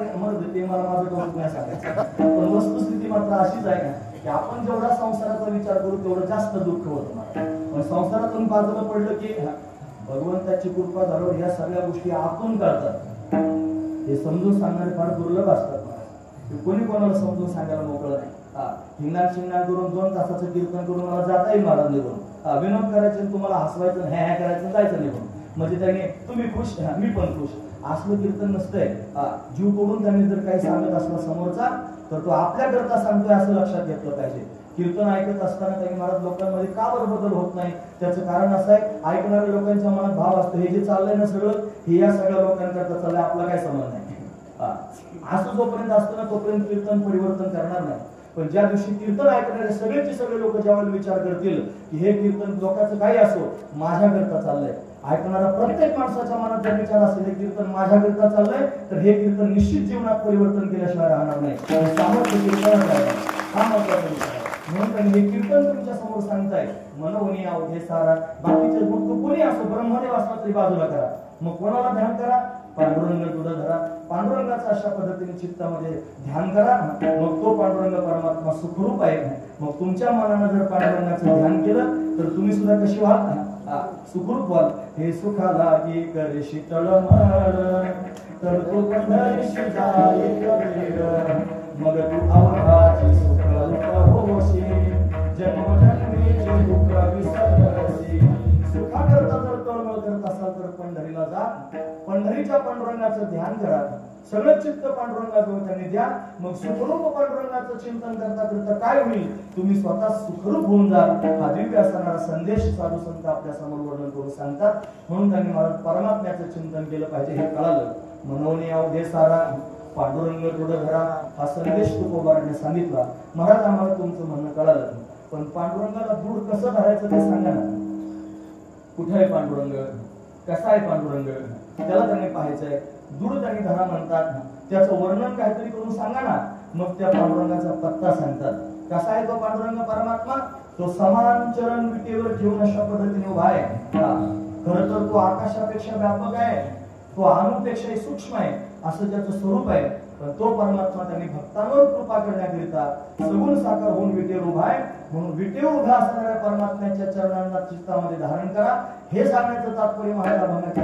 Speaker 1: ते मला माझं कौतुक नाही सांगायचं. पण वस्तुस्थिती मात्र अशीच आहे की आपण जेवढा संसाराचा विचार करू तेवढं जास्त दुःख होतं मला. पण संसारातून बाजूला पडलं की भगवंताची कृपा झाल्यावर ह्या सगळ्या गोष्टी आपण करतात. हे समजून सांगणारे फार दुर्लभ असतात. कोणी कोणाला समजून सांगायला मोकळं नाही. हिंगणार शिंगणार करून 2 तासाचं कीर्तन करून मला जाता येईल महाराज निघून, विनोद करायचे, तुम्हाला हसवायचं, ह्या करायचं, जायचं निघून. म्हणजे त्याने तुम्ही खुश, मी पण खुश, असलं कीर्तन नसतंय. जीव तोडून त्यांनी जर काही सांगत असला समोरचा, तर तो आपल्या करता सांगतोय असं लक्षात घेतलं पाहिजे. कीर्तन ऐकत असताना काही महाराज लोकांमध्ये का बरं बदल होत नाही, त्याचं कारण असं आहे, ऐकणाऱ्या लोकांच्या मनात भाव असतो, हे जे चाललंय ना सगळं, हे या सगळ्या लोकांकरता चाललंय, आपला काय संबंध नाही. असं जोपर्यंत असतं ना तोपर्यंत कीर्तन परिवर्तन करणार नाही. पण ज्या दिवशी कीर्तन ऐकणारे सगळे लोक ज्यावेळेला विचार करतील की हे कीर्तन लोकांचं काही असो, माझ्याकरता चाललंय, ऐकणारा प्रत्येक माणसाच्या मनात जर विचार असेल हे कीर्तन माझ्याकरता चाललंय, तर हे कीर्तन निश्चित जीवनात परिवर्तन केल्याशिवाय राहणार नाही. सामर्थ्य कीर्तनात आहे, हा महत्वाचा विचार आहे. म्हणून हे कीर्तन तुमच्या समोर सांगताय, मनोनी अवघे सारा. बाकीचे मग तो कोणी असो, ब्रह्मदेव असला तरी बाजूला करा, मग कोणाला ध्यान करा, पांडुरंग तुझा धरा. पांडुरंगाचं अशा पद्धतीने चित्तामध्ये ध्यान करा, मग तो पांडुरंग परमात्मा सुखरूप आहे. मग तुमच्या मनानं जर पांडुरंगाचं ध्यान केलं तर तुम्ही सुद्धा कशी व्हाल, सुखरूप व्हाल. हे सुखाला की करे शीतळ मळ, तर तो पंढरीशी जाई कबीर, मग तू अवघाची सुख होशी, जन्मजन्मीची दुःख विसरशी. सुखाकरता जर तळमळ करत असाल तर पंढरीला जा, पंढरीच्या पांडुरंगाचं ध्यान करा, सगळं चित्त पांडुरंगाजवळ त्यांनी द्या. मग सुखरूप पांडुरंगाचं चिंतन करता करता काय होईल, तुम्ही स्वतः सुखरूप होऊन जाल. हा दिव्य असणारा संदेश साधू संत आपल्या समोर वर्णन करून सांगतात. म्हणून त्यांनी मला परमात्म्याचं चिंतन केलं पाहिजे हे कळालं. मनोनी अवघे सारा, पांडुरंग दृढ धरा, हा संदेश तुकोबाराने सांगितला. महाराज आम्हाला तुमचं म्हणणं कळालं, पण पांडुरंगाला दृढ कसं धरायचं ते सांगा ना. कुठे आहे पांडुरंग, कसा आहे पांडुरंग, त्याला त्यांनी पाहायचंय. दृढ त्यांनी धरा म्हणतात, त्याचं वर्णन काहीतरी करून सांगा ना. मग त्या पांडुरंगाचा पत्ता सांगतात. कसा आहे तो पांडुरंग परमात्मा, तो समान चरण विटेवर ठेवून अशा पद्धतीने उभा आहे. खरं तर तो आकाशापेक्षा व्यापक आहे, तो अणुपेक्षाही सूक्ष्म आहे, असं त्याचं स्वरूप आहे. पण तो परमात्मा त्यांनी भक्तांवर कृपा करण्याकरिता सगुण साकार होऊन विटेवर उभा आहे. म्हणून विटेवर उभा असणाऱ्या परमात्म्याच्या चरणांना चित्तामध्ये धारण करा, हे सांगण्याचं तात्पर्य महाराज अभंगाच्या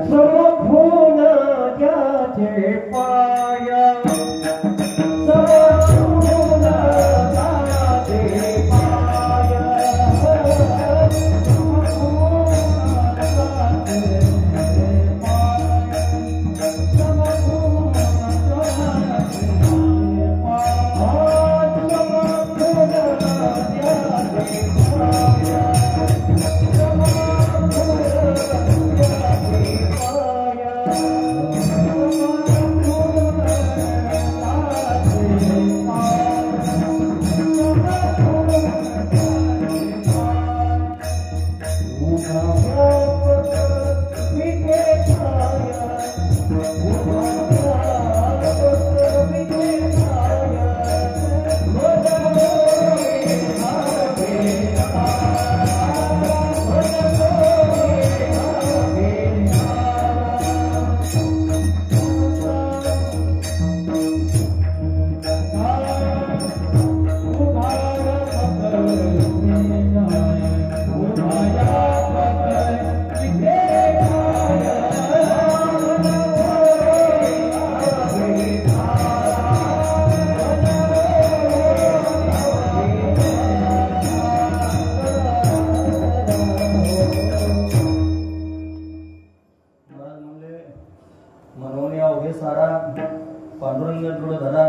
Speaker 1: पांडुरंग डोळं धरा,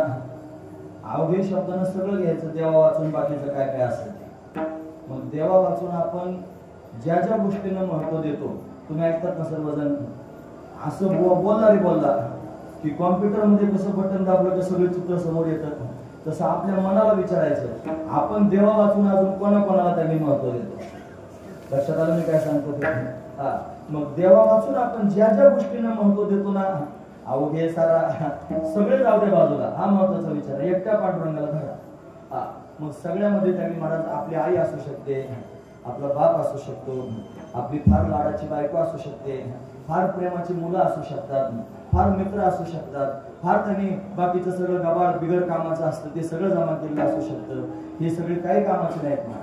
Speaker 1: अवघे शब्दानं सगळं घ्यायचं, देवा वाचून बाकीचं काय काय असेल ते. मग देवा वाचून आपण ज्या ज्या गोष्टींना महत्व देतो, तुम्ही ऐकतात ना सर्वजण, असं बोलला की कॉम्प्युटर मध्ये कसं बटन दाबलं की सगळे चित्र समोर येतात, तसं आपल्या मनाला विचारायचं आपण देवा वाचून अजून कोणाकोणाला त्यांनी महत्व देतो. लक्षात आलं मी काय सांगतो ते? हा, मग देवा वाचून आपण ज्या ज्या गोष्टींना महत्व देतो ना, अवघे सारा सगळे जाऊ दे बाजूला, हा महत्वाचा विचार. एकट्या पांडुरंगाला धरा. हा, मग सगळ्यामध्ये त्यांनी महाराज आपली आई असू शकते, आपला बाप असू शकतो, आपली फार लाडाची बायको असू शकते, फार प्रेमाची मुलं असू शकतात, फार मित्र असू शकतात, फार त्यांनी बाकीचं सगळं गबाळ बिगर कामाचं असतं ते सगळं जमा केलेलं असू शकतं. हे सगळे काही कामाचे नाहीत ना,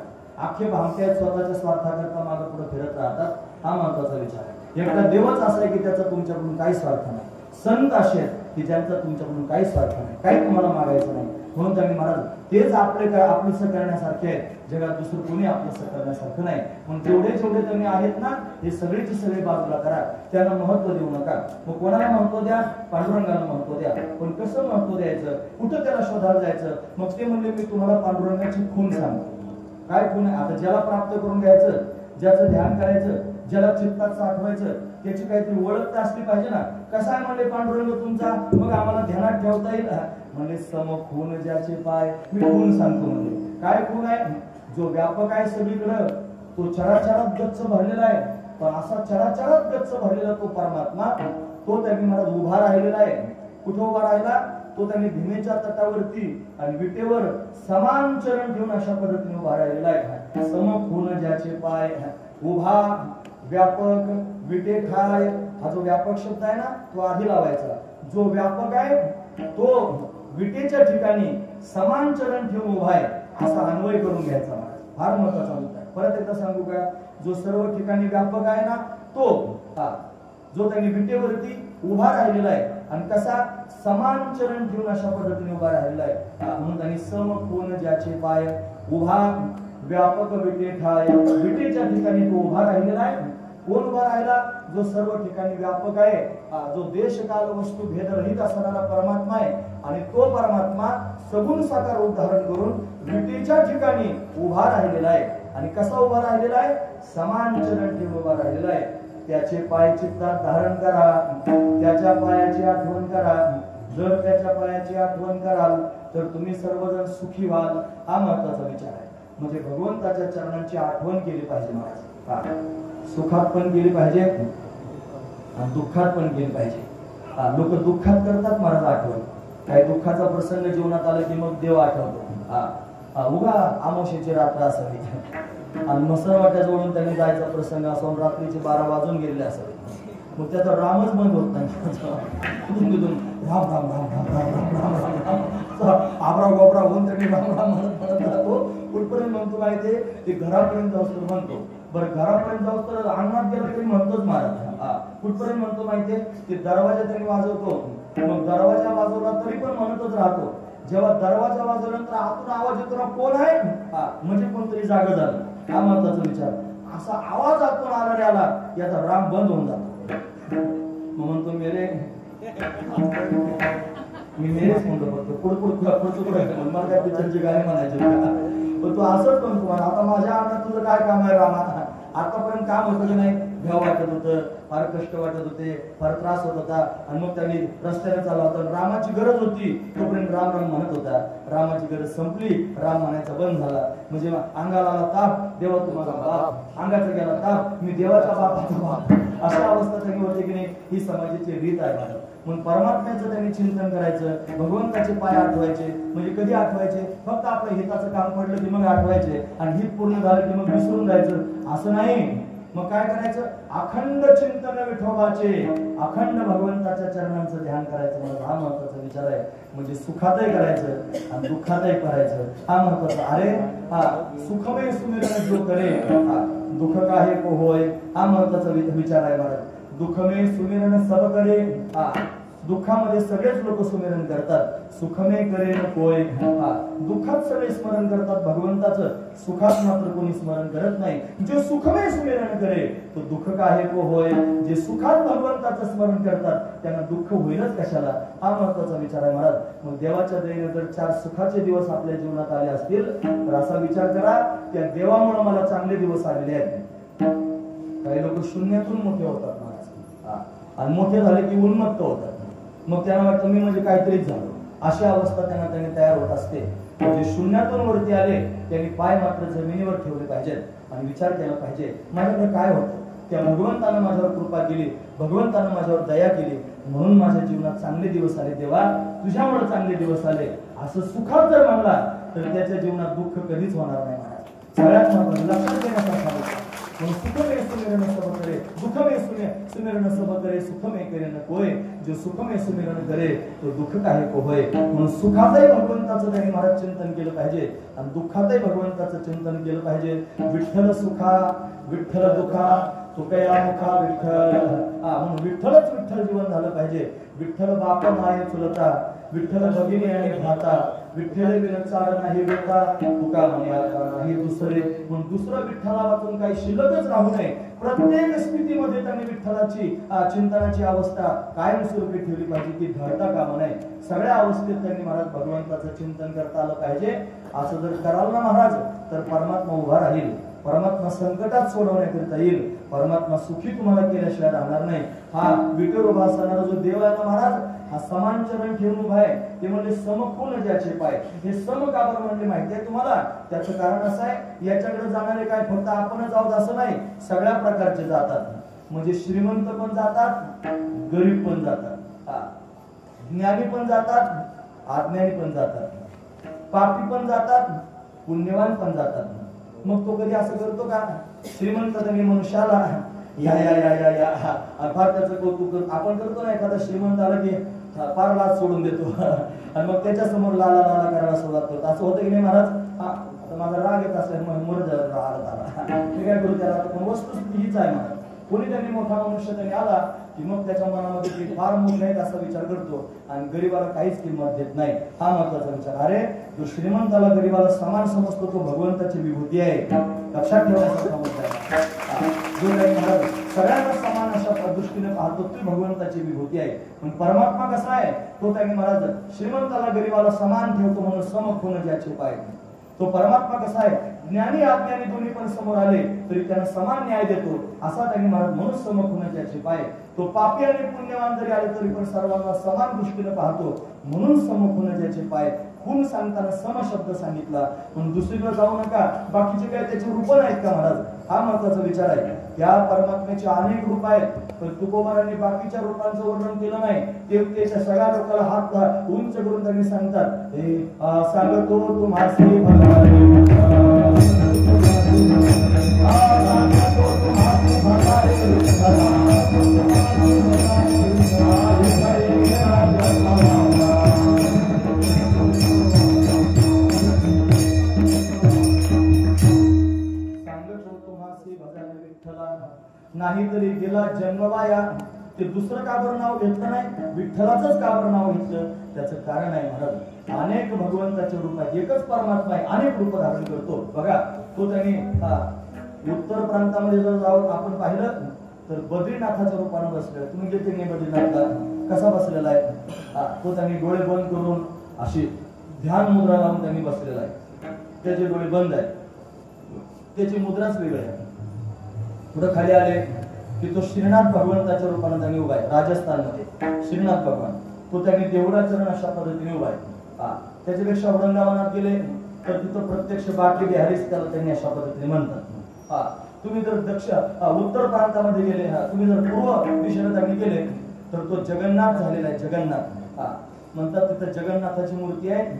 Speaker 1: अख्खे भामटे स्वतःच्या स्वार्थाकरता मागे पुढे फिरत राहतात. हा महत्वाचा विचार आहे. एकटा देवच असा आहे की त्याचा तुमच्याकडून काही स्वार्थ नाही. संत असे आहेत की ज्यांचा तुमच्याकडून काही स्वार्थ नाही, काही तुम्हाला मागायचं नाही. म्हणून त्यांनी महाराज तेच आपलंसं करण्यासारखे आहे, जगात दुसरं कोणी आपलंसं करण्यासारखं नाही. म्हणून जेवढे त्यांनी आहेत ना, हे सगळेची सगळे बाजूला करा, त्यांना महत्व देऊ नका. मग कोणाला महत्व द्या? पांडुरंगाला महत्व द्या. पण कसं महत्व द्यायचं, कुठं त्याला शोधायला जायचं? मग ते म्हणले मी तुम्हाला पांडुरंगाची खूण सांगतो. काय खूण आहे? आता ज्याला प्राप्त करून घ्यायचं, ज्याचं ध्यान करायचं, ज्याला चित्तात साठवायचं, त्याची काहीतरी ओळख तर असली पाहिजे ना. कसा आहे म्हणले पांडुरंग तुमचा? मग आम्हाला ध्यानात ठेवता येईल म्हणजे सम खून ज्याचे पाय. मी खून सांगतो म्हणजे काय खून आहे? जो व्यापक आहे सगळीकडं, तो चराचरात गच्च भरलेला आहे, पण असा चराचरात गच्च भरलेला तो परमात्मा, तो त्यांनी महाराज उभा राहिलेला आहे. कुठे उभा राहिला? तो त्यांनी भीमेच्या तटावरती आणि विटेवर समान चरण ठेवून अशा पद्धतीने उभा राहिलेला आहे. सम खून ज्याचे पाय, उभा, व्यापक, विटे ठाय. हा जो व्यापक शब्द आहे ना, तो आधी लावायचा. जो व्यापक आहे तो विटेच्या ठिकाणी समान चरण ठेवून उभा आहे, असा अन्वय करून घ्यायचा. फार महत्वाचा मुद्दा आहे. परत एकदा सांगू का? जो सर्व ठिकाणी व्यापक आहे ना, तो जो त्यांनी विटेवरती उभा राहिलेला आहे आणि कसा समान चरण ठेवून अशा पद्धतीने उभा राहिलेला आहे. म्हणून त्यांनी सम खून ज्याचे पाय, उभा, व्यापक, विटे ठाय. विटेच्या ठिकाणी तो उभा राहिलेला आहे. कोण उभा राहिला? जो सर्व ठिकाणी व्यापक आहे, जो देश काल वस्तू भेदरहित असणारा परमात्मा आहे. आणि तो परमात्मा सगुण साकार रूप धारण करून विटेच्या ठिकाणी उभा राहिलेला आहे. आणि कसा उभा राहिलेला आहे? समान चरण ठेवून उभा राहिलेला आहे. त्याचे पाय चित्तात धारण करा, त्याच्या पायाची आठवण करा. जर त्याच्या पायाची आठवण कराल तर तुम्ही सर्वजण सुखी व्हाल. हा महत्वाचा विचार आहे. म्हणजे भगवंताच्या चरणांची आठवण केली पाहिजे महाराज. सुखात पण केली पाहिजे आणि दुःखात पण केली पाहिजे. लोक दुःखात करतात महाराज आठवण. काही दुःखाचा प्रसंग जीवनात आला की मग देव आठवतो. उगा आमोशेची रात्र असावी आणि मसरवाट्या जोडून त्यांनी जायचा प्रसंग असून रात्रीचे 12 वाजून गेलेले असावे, मग त्याचा रामच बंद होत नाही. राम राम राम राम राम राम राम राम आबरा गोबरा होऊन त्यांनी राम राम म्हणत जातो. कुठपर्यंत म्हणतो माहितीये? ते घरापर्यंत जाऊस तर म्हणतो. बरं, घरापर्यंत जाऊस तर अंगणात गेला तरी म्हणतोच महाराज. कुठपर्यंत म्हणतो माहितीये? ते दरवाजा त्यांनी वाजवतो, मग दरवाजा वाजवला तरी पण म्हणतच राहतो. जेव्हा दरवाजा वाजवल्यानंतर आतून आवाज येतो ना, कोण आहे? म्हणजे कोणतरी जागा झालं. हा महत्वाचा विचार. असा आवाज आतून आला याचा राम बंद होऊन जातो. मग म्हणतो मेरे, मी मेरेच म्हणतो फक्त पुढे मला काय पिक्चरची गाणी म्हणायची पण तू असंच म्हणतो. आता माझ्या अंगात तुझं काय काम आहे रामा? आतापर्यंत काम होतं की नाही? भ्याव वाटत होतं, फार कष्ट वाटत होते, फार त्रास होत होता. आणि मग त्यांनी रस्त्याने चालला होता. रामाची गरज होती तोपर्यंत राम राम म्हणत होता. रामाची गरज संपली, राम म्हणायचा बंद झाला. म्हणजे अंगाला आला ताप, देवा तुम्हाला बाप. अंगाचा गेला ताप, मी देवाचा बापाचा बाप. अशा अवस्था त्यांनी होते की नाही? ही समाजाची रीत आहे. म्हणून परमात्म्याचं त्यांनी चिंतन करायचं, भगवंताचे पाय आठवायचे. म्हणजे कधी आठवायचे? फक्त आपल्या हिताचं काम पडलं की मग आठवायचे आणि हित पूर्ण झालं की मग विसरून जायचं असं नाही. मग काय करायचं? अखंड चिंतन विठोबाचे, अखंड भगवंताच्या चरणांचं ध्यान करायचं. मला हा महत्वाचा विचार आहे. म्हणजे सुखातही करायचं आणि दुःखातही करायचं. हा महत्वाचा. अरे सुखमय सुमिरन जो करे, दुःख काहे को होय. हा महत्वाचा विचार आहे महाराज. दुःखमय सुमिरन सब करे, दुःखामध्ये सगळेच लोक सुमिरन करतात, सुखमे करे न कोय. दुःखात सगळे स्मरण करतात भगवंताचं, सुखात मात्र कोणी स्मरण करत नाही. जो सुखमे सुमिरन करे तो दुःख काहे को होय. जे सुखात भगवंताचं स्मरण करतात त्यांना दुःख होईलच कशाला, हा महत्वाचा विचार आहे महाराज. मग देवाच्या दयेने जर 4 सुखाचे दिवस आपल्या जीवनात आले असतील तर असा विचार करा, त्या देवामुळे मला चांगले दिवस आलेले आहेत. काही लोक शून्यातून मोठे होतात महाराज, आणि मोठे झाले की उन्मत्त होतात. मग त्यांना वाटतं मी म्हणजे काहीतरीच झालो, अशी अवस्था त्यांनी तयार होत असते. म्हणजे शून्यातून वरती आले त्यांनी पाय मात्र जमिनीवर ठेवले पाहिजेत आणि विचार केला पाहिजे माझ्याकडे काय होतं. त्या भगवंतानं माझ्यावर कृपा केली, भगवंतानं माझ्यावर दया केली, म्हणून माझ्या जीवनात चांगले दिवस आले. देवा तुझ्यामुळे चांगले दिवस आले असं सुखात जर म्हणला तर त्याच्या जीवनात दुःख कधीच होणार नाही महाराज. सगळ्यात महत्त्वाचं लक्षात घेण्यासारखं सुखमे सुमिरन सब करे, दुःखमे सुमिरन सब करे, सुखमे करे न कोय. जो सुखमे सुमिरन करे तो दुःख काहे को होय. म्हणून सुखातही भगवंताचं त्यांनी महाराज चिंतन केलं पाहिजे आणि दुःखातही भगवंताचं चिंतन केलं पाहिजे. विठ्ठल सुखा विठ्ठल दुखा तुकया मुखा विठ्ठल. म्हणून विठ्ठलच विठ्ठल जीवन झालं पाहिजे. विठ्ठल बाप माये चुलता, विठ्ठल भगिनी आणि भाता, विठ्ठल विनचार नाही बेटा, तुका म्हणे आता नाही दुसरे. म्हणून दुसरं विठ्ठला वाचून काही शिल्लकच राहू नये. प्रत्येक स्थितीमध्ये त्यांनी विठ्ठलाची चिंतनाची अवस्था कायमस्वरूपी ठेवली पाहिजे, ती ढळता कामा नये. सगळ्या अवस्थेत त्यांनी महाराज भगवंताचं चिंतन करता आलं पाहिजे. असं जर कराल ना महाराज तर परमात्मा उभा राहील, परमात्मा संकटात सोडवण्याकरिता येईल, परमात्मा सुखी तुम्हाला केल्याशिवाय राहणार नाही. हा विठ्ठल उभा असणारा जो देव आहे ना महाराज, हा समान चरण ठेवून उभा आहे. ते म्हणजे समखून ज्याचे पाय. हे सम का बरं म्हणले माहिती आहे तुम्हाला? त्याचं कारण असं आहे, याच्याकडे जाणारे काय फक्त आपणच आहोत असं नाही, सगळ्या प्रकारचे जातात. म्हणजे श्रीमंत पण जातात, गरीब पण जातात, ज्ञानी पण जातात, अज्ञानी पण जातात, पापी पण जातात, पुण्यवान पण जातात. मग तो कधी असं करतो का? श्रीमंत त्यांनी मनुष्याला या या या या या फार त्याचं कौतुक करतो. आपण करतो ना, एखादा श्रीमंत आला की फार लाज सोडून देतो आणि मग त्याच्या समोर लाला लाला करायला सुरुवात करतो. असं होतं की नाही महाराज? आता माझा राग येत असल्यामुळे मोर आला मी काय करू त्याला. पण वस्तुस्थिती हीच आहे महाराज. कोणी त्यांनी मोठा मनुष्य त्यांनी आला की मग त्याच्या मनामध्ये ते फार मोठे आहेत असा विचार करतो आणि गरीबाला काहीच किंमत देत नाही. हा महत्वाचा विचार. अरे जो श्रीमंताला गरीबाला समान समजतो तो भगवंताची विभूती आहे. लक्षात ठेवण्याचा मुद्दा आहे. जो काही महाराज सगळ्यांना समान अशा दृष्टीने पाहतो ती भगवंताची विभूती आहे. पण परमात्मा कसा आहे? तो त्यांनी महाराज श्रीमंताला गरीबाला समान ठेवतो म्हणून समखून ज्याचे पाय. तो परमात्मा कसा आहे? ज्ञानी अज्ञानी दोन्ही पण समोर आले तरी त्यांना समान न्याय देतो असा त्यांनी महाराज म्हणून समखून ज्याचे पाय. तो पापी आणि पुण्यवान जरी आले तरी पण सर्वांना समान दृष्टीने पाहतो म्हणून समखून ज्याचे पाय. खून सांगताना सम शब्द सांगितला, पण दुसरीकडे जाऊ नका, बाकीचे काय त्याचे रूप नाहीत का महाराज? हा महत्वाचा विचार आहे. त्या परमात्म्याचे अनेक रूप आहेत, पण तुकोबारांनी बाकीच्या रूपांचं वर्णन केलं नाही. ते त्याच्या सगळ्या लोकांना हात उंच करून त्यांनी सांगतात, हे सांगतो तुम्हासी भगवान नाही तरी गेला जन्मवाया. ते दुसरं का बरं नाव घेतलं नाही, विठ्ठलाचंच का बरं नाव घेतलं? त्याचं कारण आहे महाराज, अनेक भगवंताचे रूप आहेत. एकच परमात्मा आहे, अनेक रूप धारण करतो. बघा तो त्यांनी उत्तर प्रांतामध्ये जर जाऊन आपण पाहिलं तर बद्रीनाथाच्या रूपाने बसलेला. तुम्ही गेले नाही बद्रीनाथला? कसा बसलेला आहे? तो त्यांनी डोळे बंद करून अशी ध्यान मुद्रा लावून त्यांनी बसलेला आहे. त्याचे डोळे बंद आहेत, त्याची मुद्राच वेगळी आहे. पुढे खाली आले की तो श्रीनाथ भगवंताच्या रूपाने त्यांनी उभा आहे. राजस्थान मध्ये श्रीनाथ भगवान, तो त्यांनी देवळा चरण अशा पद्धतीने उभा आहे. त्याच्यापेक्षा वृंदावनात गेले तर तिथं प्रत्यक्ष बाकी बिहारीच त्याला त्यांनी अशा पद्धतीने म्हणतात. तुम्ही जर उत्तर प्रांतामध्ये गेले, तुम्ही जर पूर्व दिशेने त्यांनी गेले तर तो जगन्नाथ झालेला आहे. जगन्नाथ म्हणतात. तिथं जगन्नाथाची मूर्ती आहे,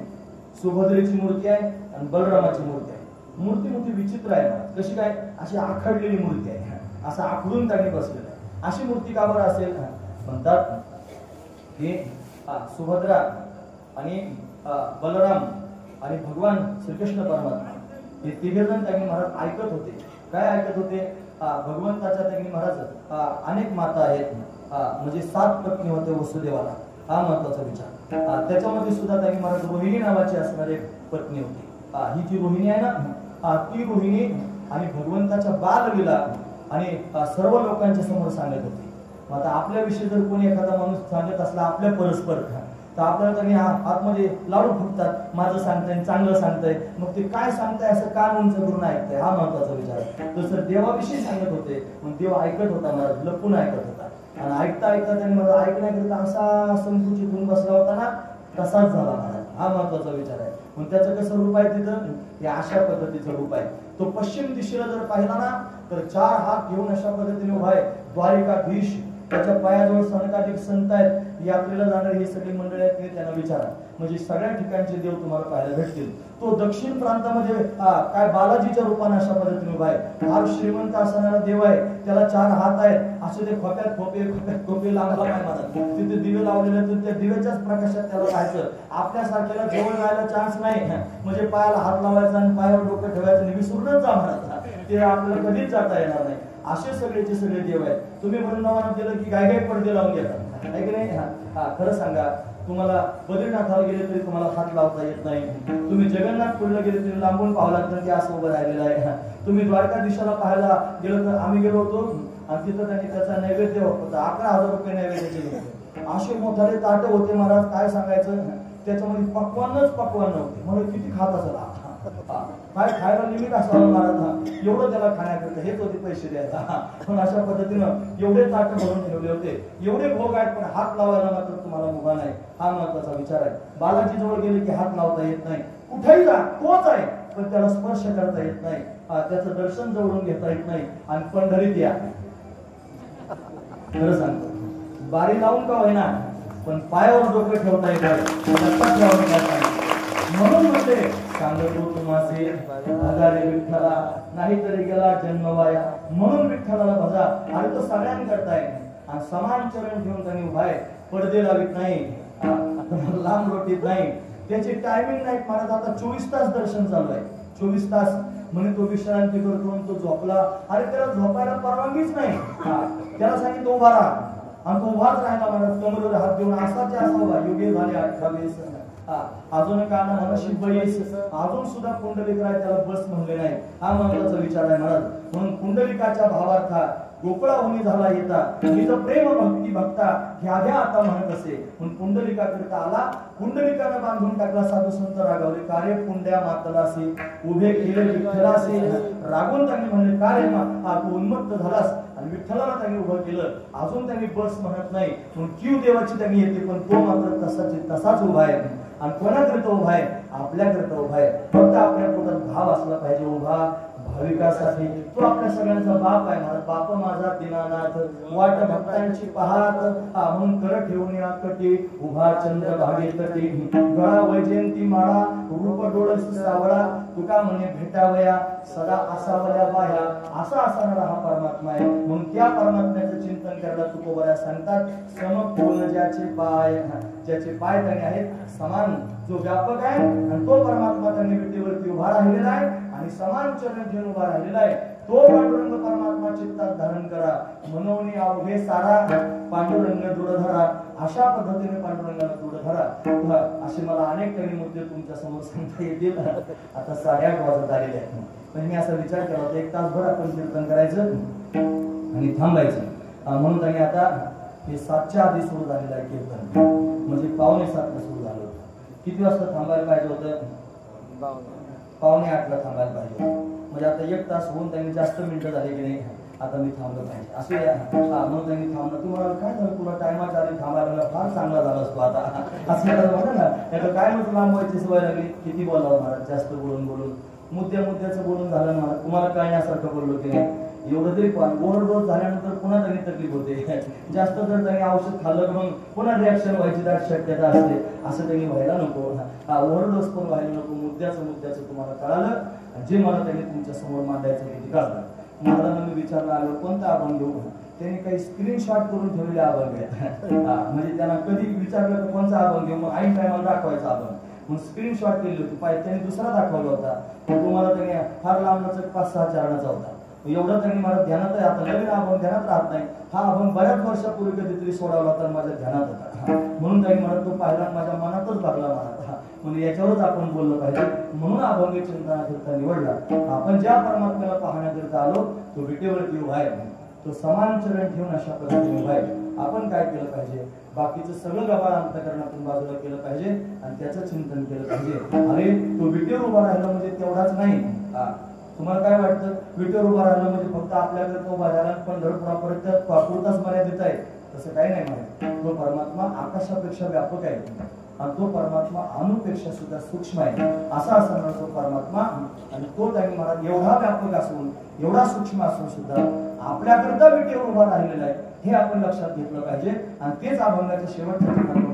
Speaker 1: सुभद्रेची मूर्ती आहे आणि बलरामाची मूर्ती आहे. मूर्ती मोठी विचित्र आहे. कशी काय? अशी आखडलेली मूर्ती आहे, असं आखडून त्यांनी बसलेलं आहे. अशी मूर्ती का बरं असेल? म्हणतात की सुभद्रा आणि बलराम आणि भगवान श्रीकृष्ण परमात्मा हे तिघे जण त्यांनी महाराज ऐकत होते. काय ऐकत होते? भगवंताच्या त्यांनी महाराज अनेक माता आहेत, म्हणजे 7 पत्नी होते वसुदेवाला. हा महत्वाचा विचार. त्याच्यामध्ये सुद्धा त्यांनी मला रोहिणी नावाची असणारी पत्नी होती. ही जी रोहिणी आहे ना, ती रोहिणी आणि भगवंताच्या बाललीला आणि सर्व लोकांच्या समोर सांगत होती. आता आपल्याविषयी जर कोणी एखादा माणूस सांगत असला आपल्या परस्पर, तर आपल्याला त्यांनी आतमध्ये लाडू फुटतात, माझं सांगताय, चांगलं सांगताय, मग ते काय सांगताय असं कान उंच करून ऐकताय. हा महत्वाचा विचार. तसं देवाविषयी सांगत होते, मग देव ऐकत होता, मला लपून ऐकत होता. आणि ऐकता ऐकता त्यांनी मला ऐकण्याकरिता असा संकुचित होऊन बसला होता ना, तसाच झाला महाराज. हा महत्वाचा विचार आहे. मग त्याचं कसं रूप आहे तिथं, हे अशा पद्धतीचं रूप आहे. तो पश्चिम दिशेला जर पाहिला ना, तर 4 हात घेऊन अशा पद्धतीने उभा आहे द्वारिकाधीश. त्याच्या पायाजवळ सनकाधिक संत आहेत. यात्रेला जाणारे हे सगळी मंडळी आहेत, ते त्यांना विचारा, म्हणजे सगळ्या ठिकाणचे देव तुम्हाला पाहायला भेटतील. तो दक्षिण प्रांतामध्ये काय बालाजीच्या रूपाने अशा पद्धतीने उभा आहे. हा श्रीमंत असणारा देव आहे, त्याला 4 हात आहेत. असे ते खोप्यात खोपे लांबला काय म्हणतात, तिथे दिवे लावलेले, तर त्या दिव्याच्याच प्रकाशात त्याला राहायचं. आपल्यासारख्याला जवळ जायला चान्स नाही, म्हणजे पायाला हात लावायचा आणि पायावर डोकं ठेवायचं आणि विसरूनच जा म्हणतात. ते आपल्याला कधीच जाता येणार नाही. असे सगळेचे सगळे देव आहेत. तुम्ही वृंदावनात गेलं की गाय पडदे लावून घेतात, आहे की नाही? खरं सांगा, तुम्हाला बद्रीनाथाला गेले तरी तुम्हाला हात लावता येत नाही. तुम्ही जगन्नाथपुरीला गेले तरी लांबून पाहावं लागतं की असं उभं राहिलेलं आहे. तुम्ही द्वारकाधीशाला पाहायला गेलो तर आम्ही गेलो होतो आणि तिथं त्यांनी त्याचा नैवेद्य होता. 11,000 रुपये नैवेद्याचे होते. असे मोठाले ताट होते महाराज, काय सांगायचं. त्याच्यामध्ये पक्वानच पक्वान नव्हते. म्हणून किती खात असेल, काय खायला लिमिट असावं महाराज. एवढं त्याला खाण्याकरता हेच होते पैसे द्यायचा. पण अशा पद्धतीनं एवढे ताट भरून ठेवले होते, एवढे भोग आहेत, पण हात लावायला मात्र तुम्हाला मुभा नाही. हा महत्वाचा विचार आहे. बालाजी जवळ गेले की हात लावता येत नाही. कुठेही जा तोच आहे, पण त्याला स्पर्श करता येत नाही. त्याचं दर्शन जवळून घेता येत नाही. आणि पंढरीत या, खरं सांगतो, बारी लावून का होईना, पण पायावर डोकं ठेवता येत नाही. म्हणून म्हणते सांगतो तुम्हासे भजारे विठ्ठला, नाहीतरी गेला जन्म वाया. म्हणून विठ्ठलाला भजा. आणि तो सगळ्यांकरता आहे आणि समान चरण घेऊन त्यांनी उभा आहे. पडदे लावित नाही, लांब लोटीत नाही, त्याची टायमिंग नाही महाराज. आता 24 तास दर्शन चालू आहे. 24 तास म्हणे तो विश्रांती करतो, तो झोपला. अरे त्याला झोपायला परवानगीच नाही. त्याला सांगितलं उभा राहा, आणि तो उभाच राहिला महाराज. कमरेवर हात देऊन असाचे असा उभा. योगे झाले 28. अजून का ना मनशी बळीस, अजून सुद्धा पुंडलिकराय त्याला बस म्हणले नाही. हा महत्वाचा विचार आहे महाराज. म्हणून पुंडलिकाच्या भावार्था गोकुळा होणी झाला येता, निज प्रेम भक्ती भक्ता घ्या घ्या आता म्हणत असे. म्हणून पुंडलिकाकरिता आला. पुंडलिकानं बांधून टाकला साधू संत रागावले. कार्य पुंड्या मातलासे उभे केले विठ्ठलासे. रागून त्यांनी म्हणले कार्य तू उन्मत्त झालास. आणि विठ्ठलाला त्यांनी उभं केलं. अजून त्यांनी बस म्हणत नाही. म्हणून कीव देवाची त्यांनी येते, पण तो मात्र तसाच उभा आहे. आणि कोणाकरिता उभा आहे? आपल्याकरिता उभा आहे. फक्त आपल्या पोटात भाव असला पाहिजे उभा भाविकासाठी. तो आपल्या सगळ्यांचा बाप आहे महाराज. बाप माझा दीनानाथ वाट भक्तांची पाहात, म्हणून कर ठेवून या कटी उभा चंद्र भागे तटी. गळा वैजयंती माळा रूप डोळस सावळा, तुका म्हणे भेटावया सदा असावल्या बाह्या. असा असणारा हा परमात्मा आहे. म्हणून त्या परमात्म्याचं चिंतन करायला तुकोबऱ्या सांगतात. समपूर्ण ज्याचे पाय, ज्याचे पाय त्यांनी आहेत समान, जो व्यापक आहे आणि तो परमात्मा त्यांनी विटेवरती उभा राहिलेला आहे आणि समान चरण घेऊन उभा राहिलेला आहे. तो पांडुरंग परमात्मा चित्तात धारण करा. मनोनी अवघे सारा पांडुरंग दृढ धरा. अशा पद्धतीने पांडुरंगाला दृढ धरा. असे मला अनेक काही मुद्दे तुमच्या समोर सांगता येतील. आता 8:30 वाजत आलेले आहेत. पण मी असा विचार केला होता 1 तासभर आपण कीर्तन करायचं आणि थांबायचं. म्हणून त्यांनी आता हे 7च्या आधी सुरू झालेलं आहे कीर्तन, म्हणजे 6:45 सुरू झालं होतं. किती वाजता थांबायला पाहिजे होतं? 7:45 थांबायला पाहिजे होतं. म्हणजे आता 1 तास होऊन त्यांनी जास्त मिनिटं झाली की नाही, आता मी थांबलं पाहिजे असं म्हणून त्यांनी थांबलं. तुम्हाला काय झालं, तुला टायमाच्या आधी थांबायला फार चांगला झाला असतो आता असं म्हणा ना. त्याला काय म्हणतो लांब व्हायची सवय लागली. किती बोलावं महाराज, जास्त बोलून मुद्द्याचं बोलून झालं महाराज. तुम्हाला कळण्यासारखं बोललो की नाही एवढं तरी. पण ओव्हरडोस झाल्यानंतर पुन्हा त्यांनी तकलीफ होते. जास्त जर त्यांनी औषध खाल्लं मग पुन्हा रिॲक्शन व्हायची दाट शक्यता असते. असं त्यांनी व्हायला नको. ओव्हरडोस पण व्हायला नको. मुद्द्याचं तुम्हाला कळालं. जे मला त्यांनी तुमच्या समोर मांडायचं ते कळलं. महाराजांना मी विचारलं आलो कोणता अभंग घेऊ. त्यांनी काही स्क्रीनशॉट करून ठेवलेले अभंग आहेत. म्हणजे त्यांना कधी विचारलं तर कोणता अभंग घेऊ, मग ऐन टायमाला दाखवायचा अभंग. म्हणून स्क्रीनशॉट केली होती. पाहिजे त्यांनी दुसरा दाखवला होता. तुम्हाला त्यांनी फार लांबचा 5-6 चरणाचा होता. एवढं तरी मला ध्यानात आहे. आता नवीन अभंग ध्यानात राहत नाही. हा अभंग बऱ्याच वर्षापूर्वी कधीतरी सोडावला तर माझ्या ध्यानात होता. म्हणून त्यांनी मला तो पाहिला माझ्या मनातच लागला मला. म्हणून याच्यावरच आपण बोललं पाहिजे. म्हणून अभंग चिंतनाकरता निवडला. आपण ज्या परमात्म्याला पाहण्याकरता आलो तो विटेवरती उभा आहे. तो समान चरण ठेवून अशा पद्धतीने उभा आहे. आपण काय केलं पाहिजे? बाकीचं सगळं गबाळ अंतःकरणातून बाजूला केलं पाहिजे आणि त्याचं चिंतन केलं पाहिजे. अरे तो विटेवर उभा राहिला म्हणजे तेवढाच नाही. तुम्हाला काय वाटतं? विटेवर उभा राहिला म्हणजे फक्त आपल्याकडे उभा राहिला पंढरपुरापर्यंत पुरताच मर्यादित आहे? तसं काही नाही माहिती. तो परमात्मा आकाशापेक्षा व्यापक आहे आणि तो परमात्मा अणुपेक्षा सुद्धा सूक्ष्म आहे. असा असणारा तो परमात्मा आणि तो त्यांनी महाराज एवढा व्यापक असून एवढा सूक्ष्म असून सुद्धा आपल्याकरता विटेवर उभा राहिलेला आहे हे आपण लक्षात घेतलं पाहिजे. आणि तेच अभंगाच्या शेवटच्या ठिकाणी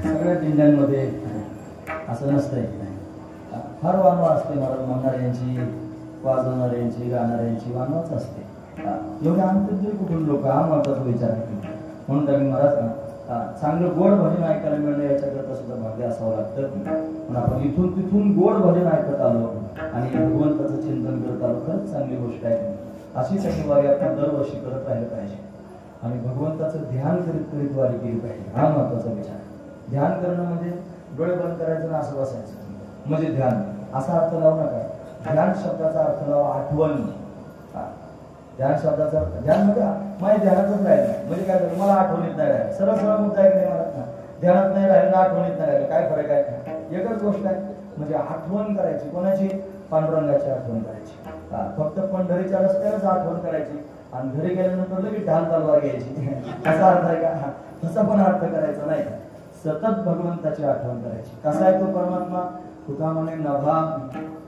Speaker 2: सगळ्या जिल्ह्यांमध्ये असं नसतंय. फार वानवा असते महाराज म्हणणाऱ्यांची, वाजवणाऱ्यांची, गाणाऱ्यांची वानवाच असते.
Speaker 1: एवढे अंतर्जय कुठून लोक हा महत्वाचा विचार आहे. म्हणून त्यांनी महाराज चांगलं गोड भजन ऐकायला मिळणं याच्याकरता सुद्धा भाग्य असावं लागतं. पण आपण इथून तिथून गोड भजन ऐकत आलो आणि भगवंताचं चिंतन करत आलो, खरंच चांगली गोष्ट आहे. अशी सगळी वारी आपण दरवर्षी करत राहिलं पाहिजे आणि भगवंताचं ध्यान करीत करीत वारी केली पाहिजे. हा महत्वाचा विचार. ध्यान करणं म्हणजे डोळे बंद करायचं ना असं बसायचं म्हणजे ध्यान, असा अर्थ लावू नका. ध्यान शब्दाचा अर्थ लावा आठवण. ध्यान शब्दाचा ध्यान म्हणजे माझ्या ध्यानातच राहिलं म्हणजे काय झालं, मला आठवणीत नाही राहिलं. सरळ सरळ मुद्दा आहे की नाही, मला ध्यानात नाही राहिलं ना आठवणीत नाही राहिलं, काय फरक आहे? एकच गोष्ट आहे, म्हणजे आठवण करायची. कोणाची? पांडुरंगाची आठवण करायची. फक्त पंढरीच्या रस्त्यावरच आठवण करायची आणि घरी गेल्यानंतर लगेच ढाल तलवार घ्यायची असा अर्थ आहे का? तसा पण अर्थ करायचा नाही. सतत भगवंताची आठवण करायची. कसा आहे तो परमात्मा? तुका म्हणे नभा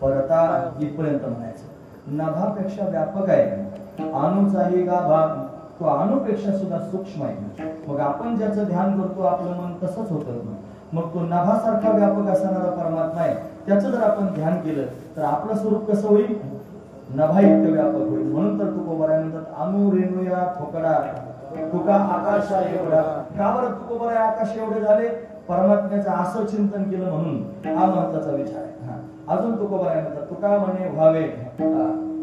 Speaker 1: परता इथपर्यंत म्हणायचं. नभापेक्षा व्यापक आहे, अणूचाही गाभा तो अणूपेक्षा सुद्धा सूक्ष्म आहे. मग आपण ज्याचं ध्यान करतो आपलं मन तसंच होतं. मग तो नभासारखा व्यापक असणारा परमात्मा आहे, त्याचं जर आपण ध्यान केलं तर आपलं स्वरूप कसं होईल? नभा इतकं व्यापक होईल. म्हणून तर तुकोबराय म्हणतात अणु रेणुया ठोकडा तुका आकाशा एवढा. का बरं तुकोबराय आकाश एवढे झाले? परमात्म्याचं असं चिंतन केलं म्हणून. हा महत्वाचा विचार आहे. अजून तुकोबराय म्हणतात तुका म्हणे व्हावे,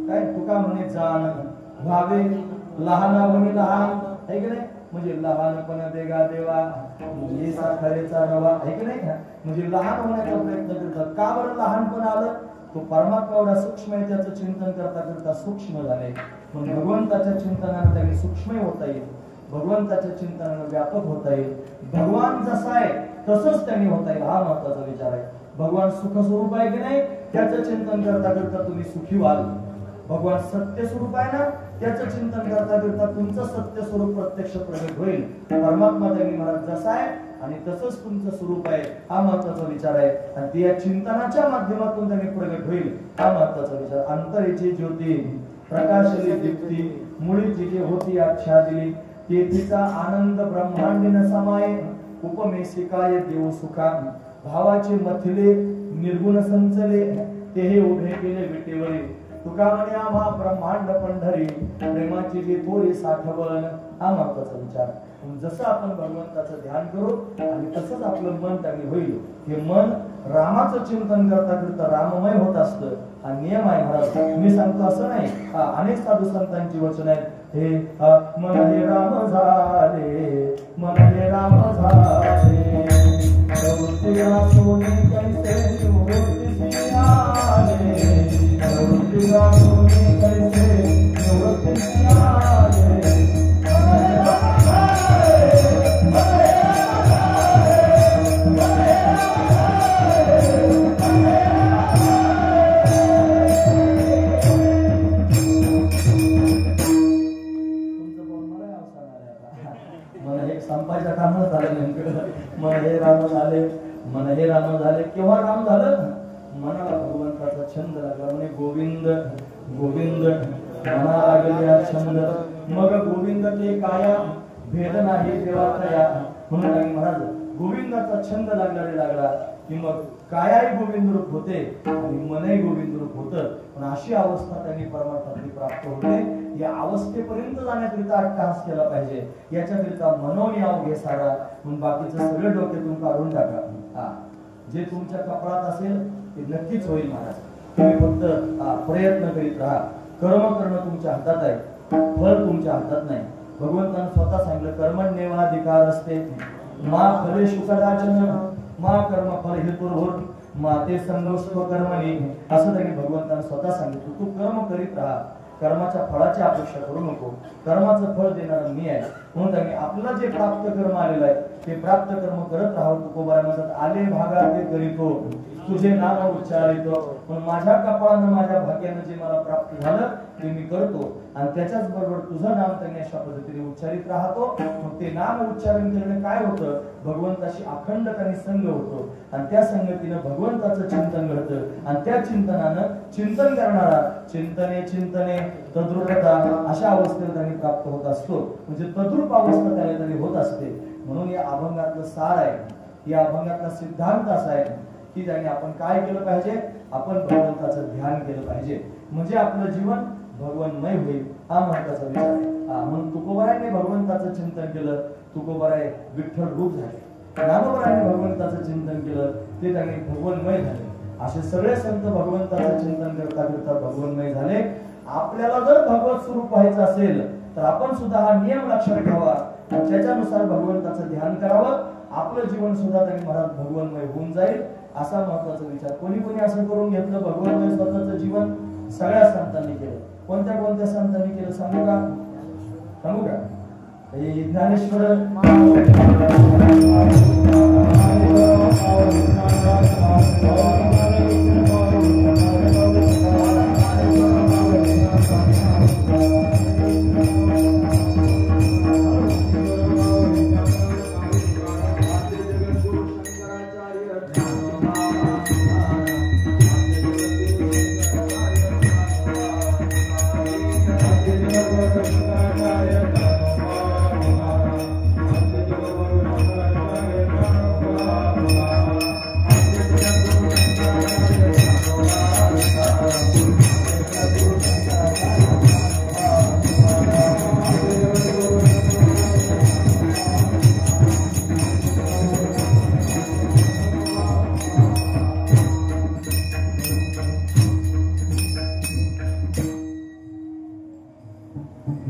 Speaker 1: काय तुका म्हणे जाण व्हावे लहानावणी लहान, आहे की नाही? म्हणजे लहानपण देगा देवा ये साखरेचा रवा, आहे की नाही? म्हणजे लहान होण्याचा प्रयत्न करतात. का बरं लहानपण आलं? तो परमात्मा एवढा सूक्ष्म आहे, त्याचं चिंतन करता करता सूक्ष्म झाले. पण भगवंताच्या चिंतनानं त्यांनी सूक्ष्म होता येईल, भगवंताच्या चिंतनानं व्यापक होता येईल. भगवान जसा आहे तसंच त्यांनी होता येईल. हा महत्वाचा विचार आहे. भगवान सुख स्वरूप आहे की नाही, त्याचं चिंतन करता करता तुम्ही सुखी व्हाल. भगवान सत्य स्वरूप आहे ना, त्याचं चिंतन करता करता तुमचं सत्य स्वरूप प्रत्यक्ष प्रगट होईल. परमात्मा त्यांनी महाराज जसा आहे आणि तसंच तुमचं स्वरूप आहे. हा महत्वाचा विचार आहे आणि ते या चिंतनाच्या माध्यमातून त्यांनी प्रगट होईल. हा महत्वाचा विचार. अंतरेची ज्योती प्रकाशली दीप्ती मुळी जिथे होती आच्छादिली तेथीचा आनंद ब्रह्मांडीन समाये उपमेशिकाय देव सुखा भावाचे मथले निर्गुण संचले तेहे उभे केले विटेवरी तुका म्हणे आम्हा ब्रह्मांड पंढरी प्रेमाची जी थोडी साठवण. हा महत्वाचा विचार. जसं आपण भगवंताचं ध्यान करू आणि तसंच आपलं मन त्यांनी होईल. हे मन रामाचं चिंतन करता करता राममय होत असतं. हा नियम आहे महाराज. मी सांगतो असं नाही. अनेक साधू संतांची वचन आहेत. हे मन हे राम झाले, मन हे राम झाले प्रवृत्ती सोने कैसे निवृत्ती आले, प्रवृत्ती सोने कैसे निवृत्ती आले. संपायच्या कामाला झालं नेमकं. मन हे राम झाले, मन हे राम झाले. केव्हा राम झालं? मनाला भगवंताचा छंद लागला. म्हणे गोविंद गोविंद मना लागले छंद. मग गोविंद ते काया भेद नाही देवाचा या. म्हणून महाराज गोविंदाचा छंद लागला की मग कायाही गोविंद रूप होते आणि मनही गोविंद रूप होतं. पण अशी अवस्था त्यांनी परमार्थातली प्राप्त होते. या अवस्थेपर्यंत जाण्याकरिता अट्टहास केला पाहिजे. याच्याकरिता मनोनियाव घे सारा. म्हणून बाकीचं सगळं डोक्यातून काढून टाका. जे तुमच्या कपाळात असेल ते नक्कीच होईल महाराज. तुम्ही फक्त प्रयत्न करीत राहा. कर्म करणं तुमच्या हातात आहे, फळ तुमच्या हातात नाही. भगवंतानं स्वतः सांगितलं कर्मण्येवाधिकार असते मा फलेषु कदाचन मा कर्म फल हेतुर्भुर माते संगोस्त्व कर्मणी. असं त्यांनी भगवंतानं स्वतः सांगितलं. तू कर्म करीत राहा, कर्माच्या फळाची अपेक्षा करू नको. कर्माचं फळ देणारा मी आहे. म्हणून त्यांनी आपलं जे प्राप्त कर्म आलेलं आहे ते प्राप्त कर्म करत राहावं. तुकोबारा म्हणतात आले भागा ते करीतो तुझे नाम उच्चारितो. पण माझ्या कपाळानं माझ्या भाग्यानं जे मला प्राप्त झालं ते मी करतो आणि त्याच्याच बरोबर तुझं नाम त्यांनी अशा पद्धतीने उच्चारित राहतो. मग ते नाम उच्चारण केल्याने काय होतं? भगवंताशी अखंड त्यांनी संग होतो आणि त्या संगतीनं भगवंताचं चिंतन घडतं आणि त्या चिंतनानं चिंतन करणारा चिंतने चिंतने तद्रूपता अशा अवस्थेला त्यांनी प्राप्त होत असतो. म्हणजे तद्रूप अवस्था त्याला त्यांनी होत असते. म्हणून या अभंगातलं सार आहे, या अभंगातला सिद्धांत असा आहे की त्यांनी आपण काय केलं पाहिजे? आपण भगवंताचं ध्यान केलं पाहिजे. म्हणजे आपलं जीवन भगवन्मय होईल हा महत्वाचा विचार आहे. म्हणून तुकोबाराने भगवंताचं चिंतन केलं, तुकोबाराय विठ्ठल रूप झाले. ज्ञानोबाराने भगवंताचं चिंतन केलं, ते त्यांनी भगवन्मय झाले. असे सगळे संत भगवंताचं चिंतन करता करता भगवन्मय झाले. आपल्याला जर भगवत स्वरूप व्हायचं असेल तर आपण सुद्धा हा नियम लक्षात घ्यावा आणि त्याच्यानुसार भगवंताचं ध्यान करावं. आपलं जीवन सुद्धा त्यांनी महाराज भगवन्मय होऊन जाईल असा महत्वाचा विचार. कोणी कोणी असं करून घेतलं भगवन्मय स्वतःचं जीवन सगळ्या संतांनी केलं. कोणत्या कोणत्या संतांनी केलं सांगू का? ज्ञानेश्वर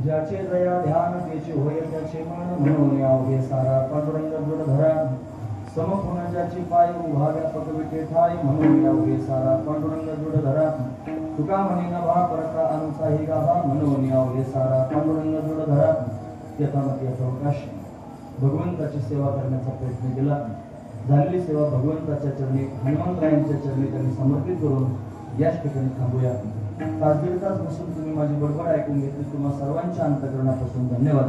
Speaker 1: ज्याचे दया ध्यान त्याचे होय त्याचे मन म्हणून यावे सारा पांडुरंग दृढधरा समपूर्ण ज्याची पाय उभा व्यापक विटे ठाय म्हणून यावे सारा पांडुरंग दृढधरा तुका म्हणे नभा परता अनुसाही गाभा म्हणून यावे सारा पांडुरंग दृढधरा यथामती अवकाश भगवंताची सेवा करण्याचा प्रयत्न केला. झालेली सेवा भगवंताच्या चरणी हनुमंतरायांच्या चरणी त्यांनी समर्पित करून याच ठिकाणी थांबूया. तास दीड तास बसून तुम्ही माझी बडबड ऐकून घेतली. तुम्हा सर्वांच्या अंतकरणापासून धन्यवाद.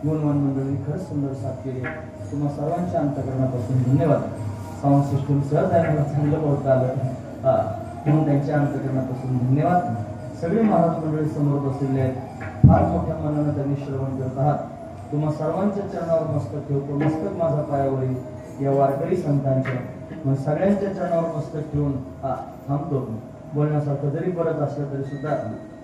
Speaker 1: गुणवान मंडळी खरंच सुंदर साथ केली. तुम्हा सर्वांच्या अंतकरणापासून धन्यवाद. साऊंड सिस्टम सहज आहे, मला चांगलं बोलता आलं म्हणून त्यांच्या अंतकरणापासून धन्यवाद. सगळे महाराज मंडळी समोर बसलेले आहेत. फार मोठ्या मनानं त्यांनी श्रवण करत आहात. तुम्हा सर्वांच्या चरणावर मस्तक ठेवतो. मस्तक माझा पायावरील या वारकरी संतांच्या मग सगळ्यांच्या चरणावर मस्तक ठेवून थांबतो. बोलण्यासारखं जरी परत असलं तरी सुद्धा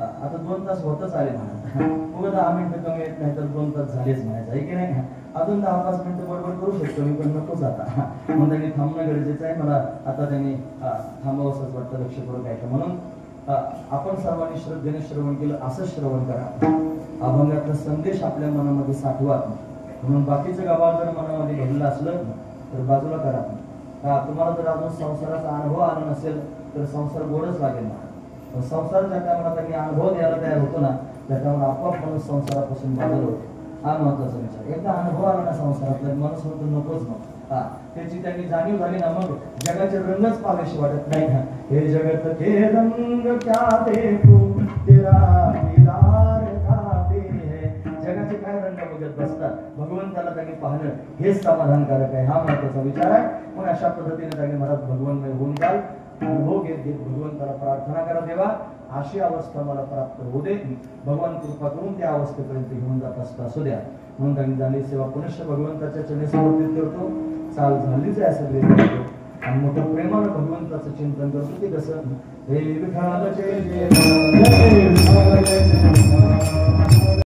Speaker 1: आता 2 तास होतच आले म्हणा. मग 10 मिनिटं कमी येत नाही तर 2 तास झालेच म्हणायचं आहे की नाही. अजून 10-5 मिनिटं बडबड करू शकतो मी, पण नकोच आता. म्हणून त्यांनी थांबणं गरजेचं आहे. मला आता त्यांनी थांबावंसंच वाटतं लक्षपूर्वक ऐका. म्हणून आपण सर्वांनी श्रद्धेने श्रवण केलं असं श्रवण करा. अभंगाचा संदेश आपल्या मनामध्ये साठवा. म्हणून बाकीचं गाभा जर मनामध्ये घडलं असलं तर बाजूला करा. तुम्हाला जर अजून संसाराचा अनुभव आला नसेल तर संसार गोडच लागेल ना. संसार ज्या टायमाला त्यांनी अनुभव द्यायला तयार होतो ना त्या टायमाला आपोआप माणूस संसारापासून बाजूला होतो. हा महत्वाचा विचार. एकदा अनुभव आला ना संसारातला माणूस म्हणतो नकोच मग. त्याची त्यांनी जाणीव झाली ना मग जगाचे रंगच पाहावेशी वाटत नाही ना. हे जगत के रंग क्या देखो तेरा दीदार काफी है. जगाचे काय रंग बघत बसतात, भगवंताला त्यांनी पाहणं हेच समाधानकारक आहे. हा महत्वाचा विचार आहे. मग अशा पद्धतीने त्यांनी महाराज भगवंतमय होऊन जाल. अनुभव घेत घेत भगवंताला प्रार्थना करा, देवा अशी अवस्था मला प्राप्त होऊ दे. भगवान कृपा करून त्या अवस्थेपर्यंत घेऊन जात असता असू द्या. म्हणून त्यांनी झाली सेवा पुनश्च भगवंताच्या चरणी समर्पित करतो. चाल झालीच आहे सगळे करतो आणि मोठं प्रेमानं भगवंताचं चिंतन करतो. ते कसं हे विठ्ठल जय जय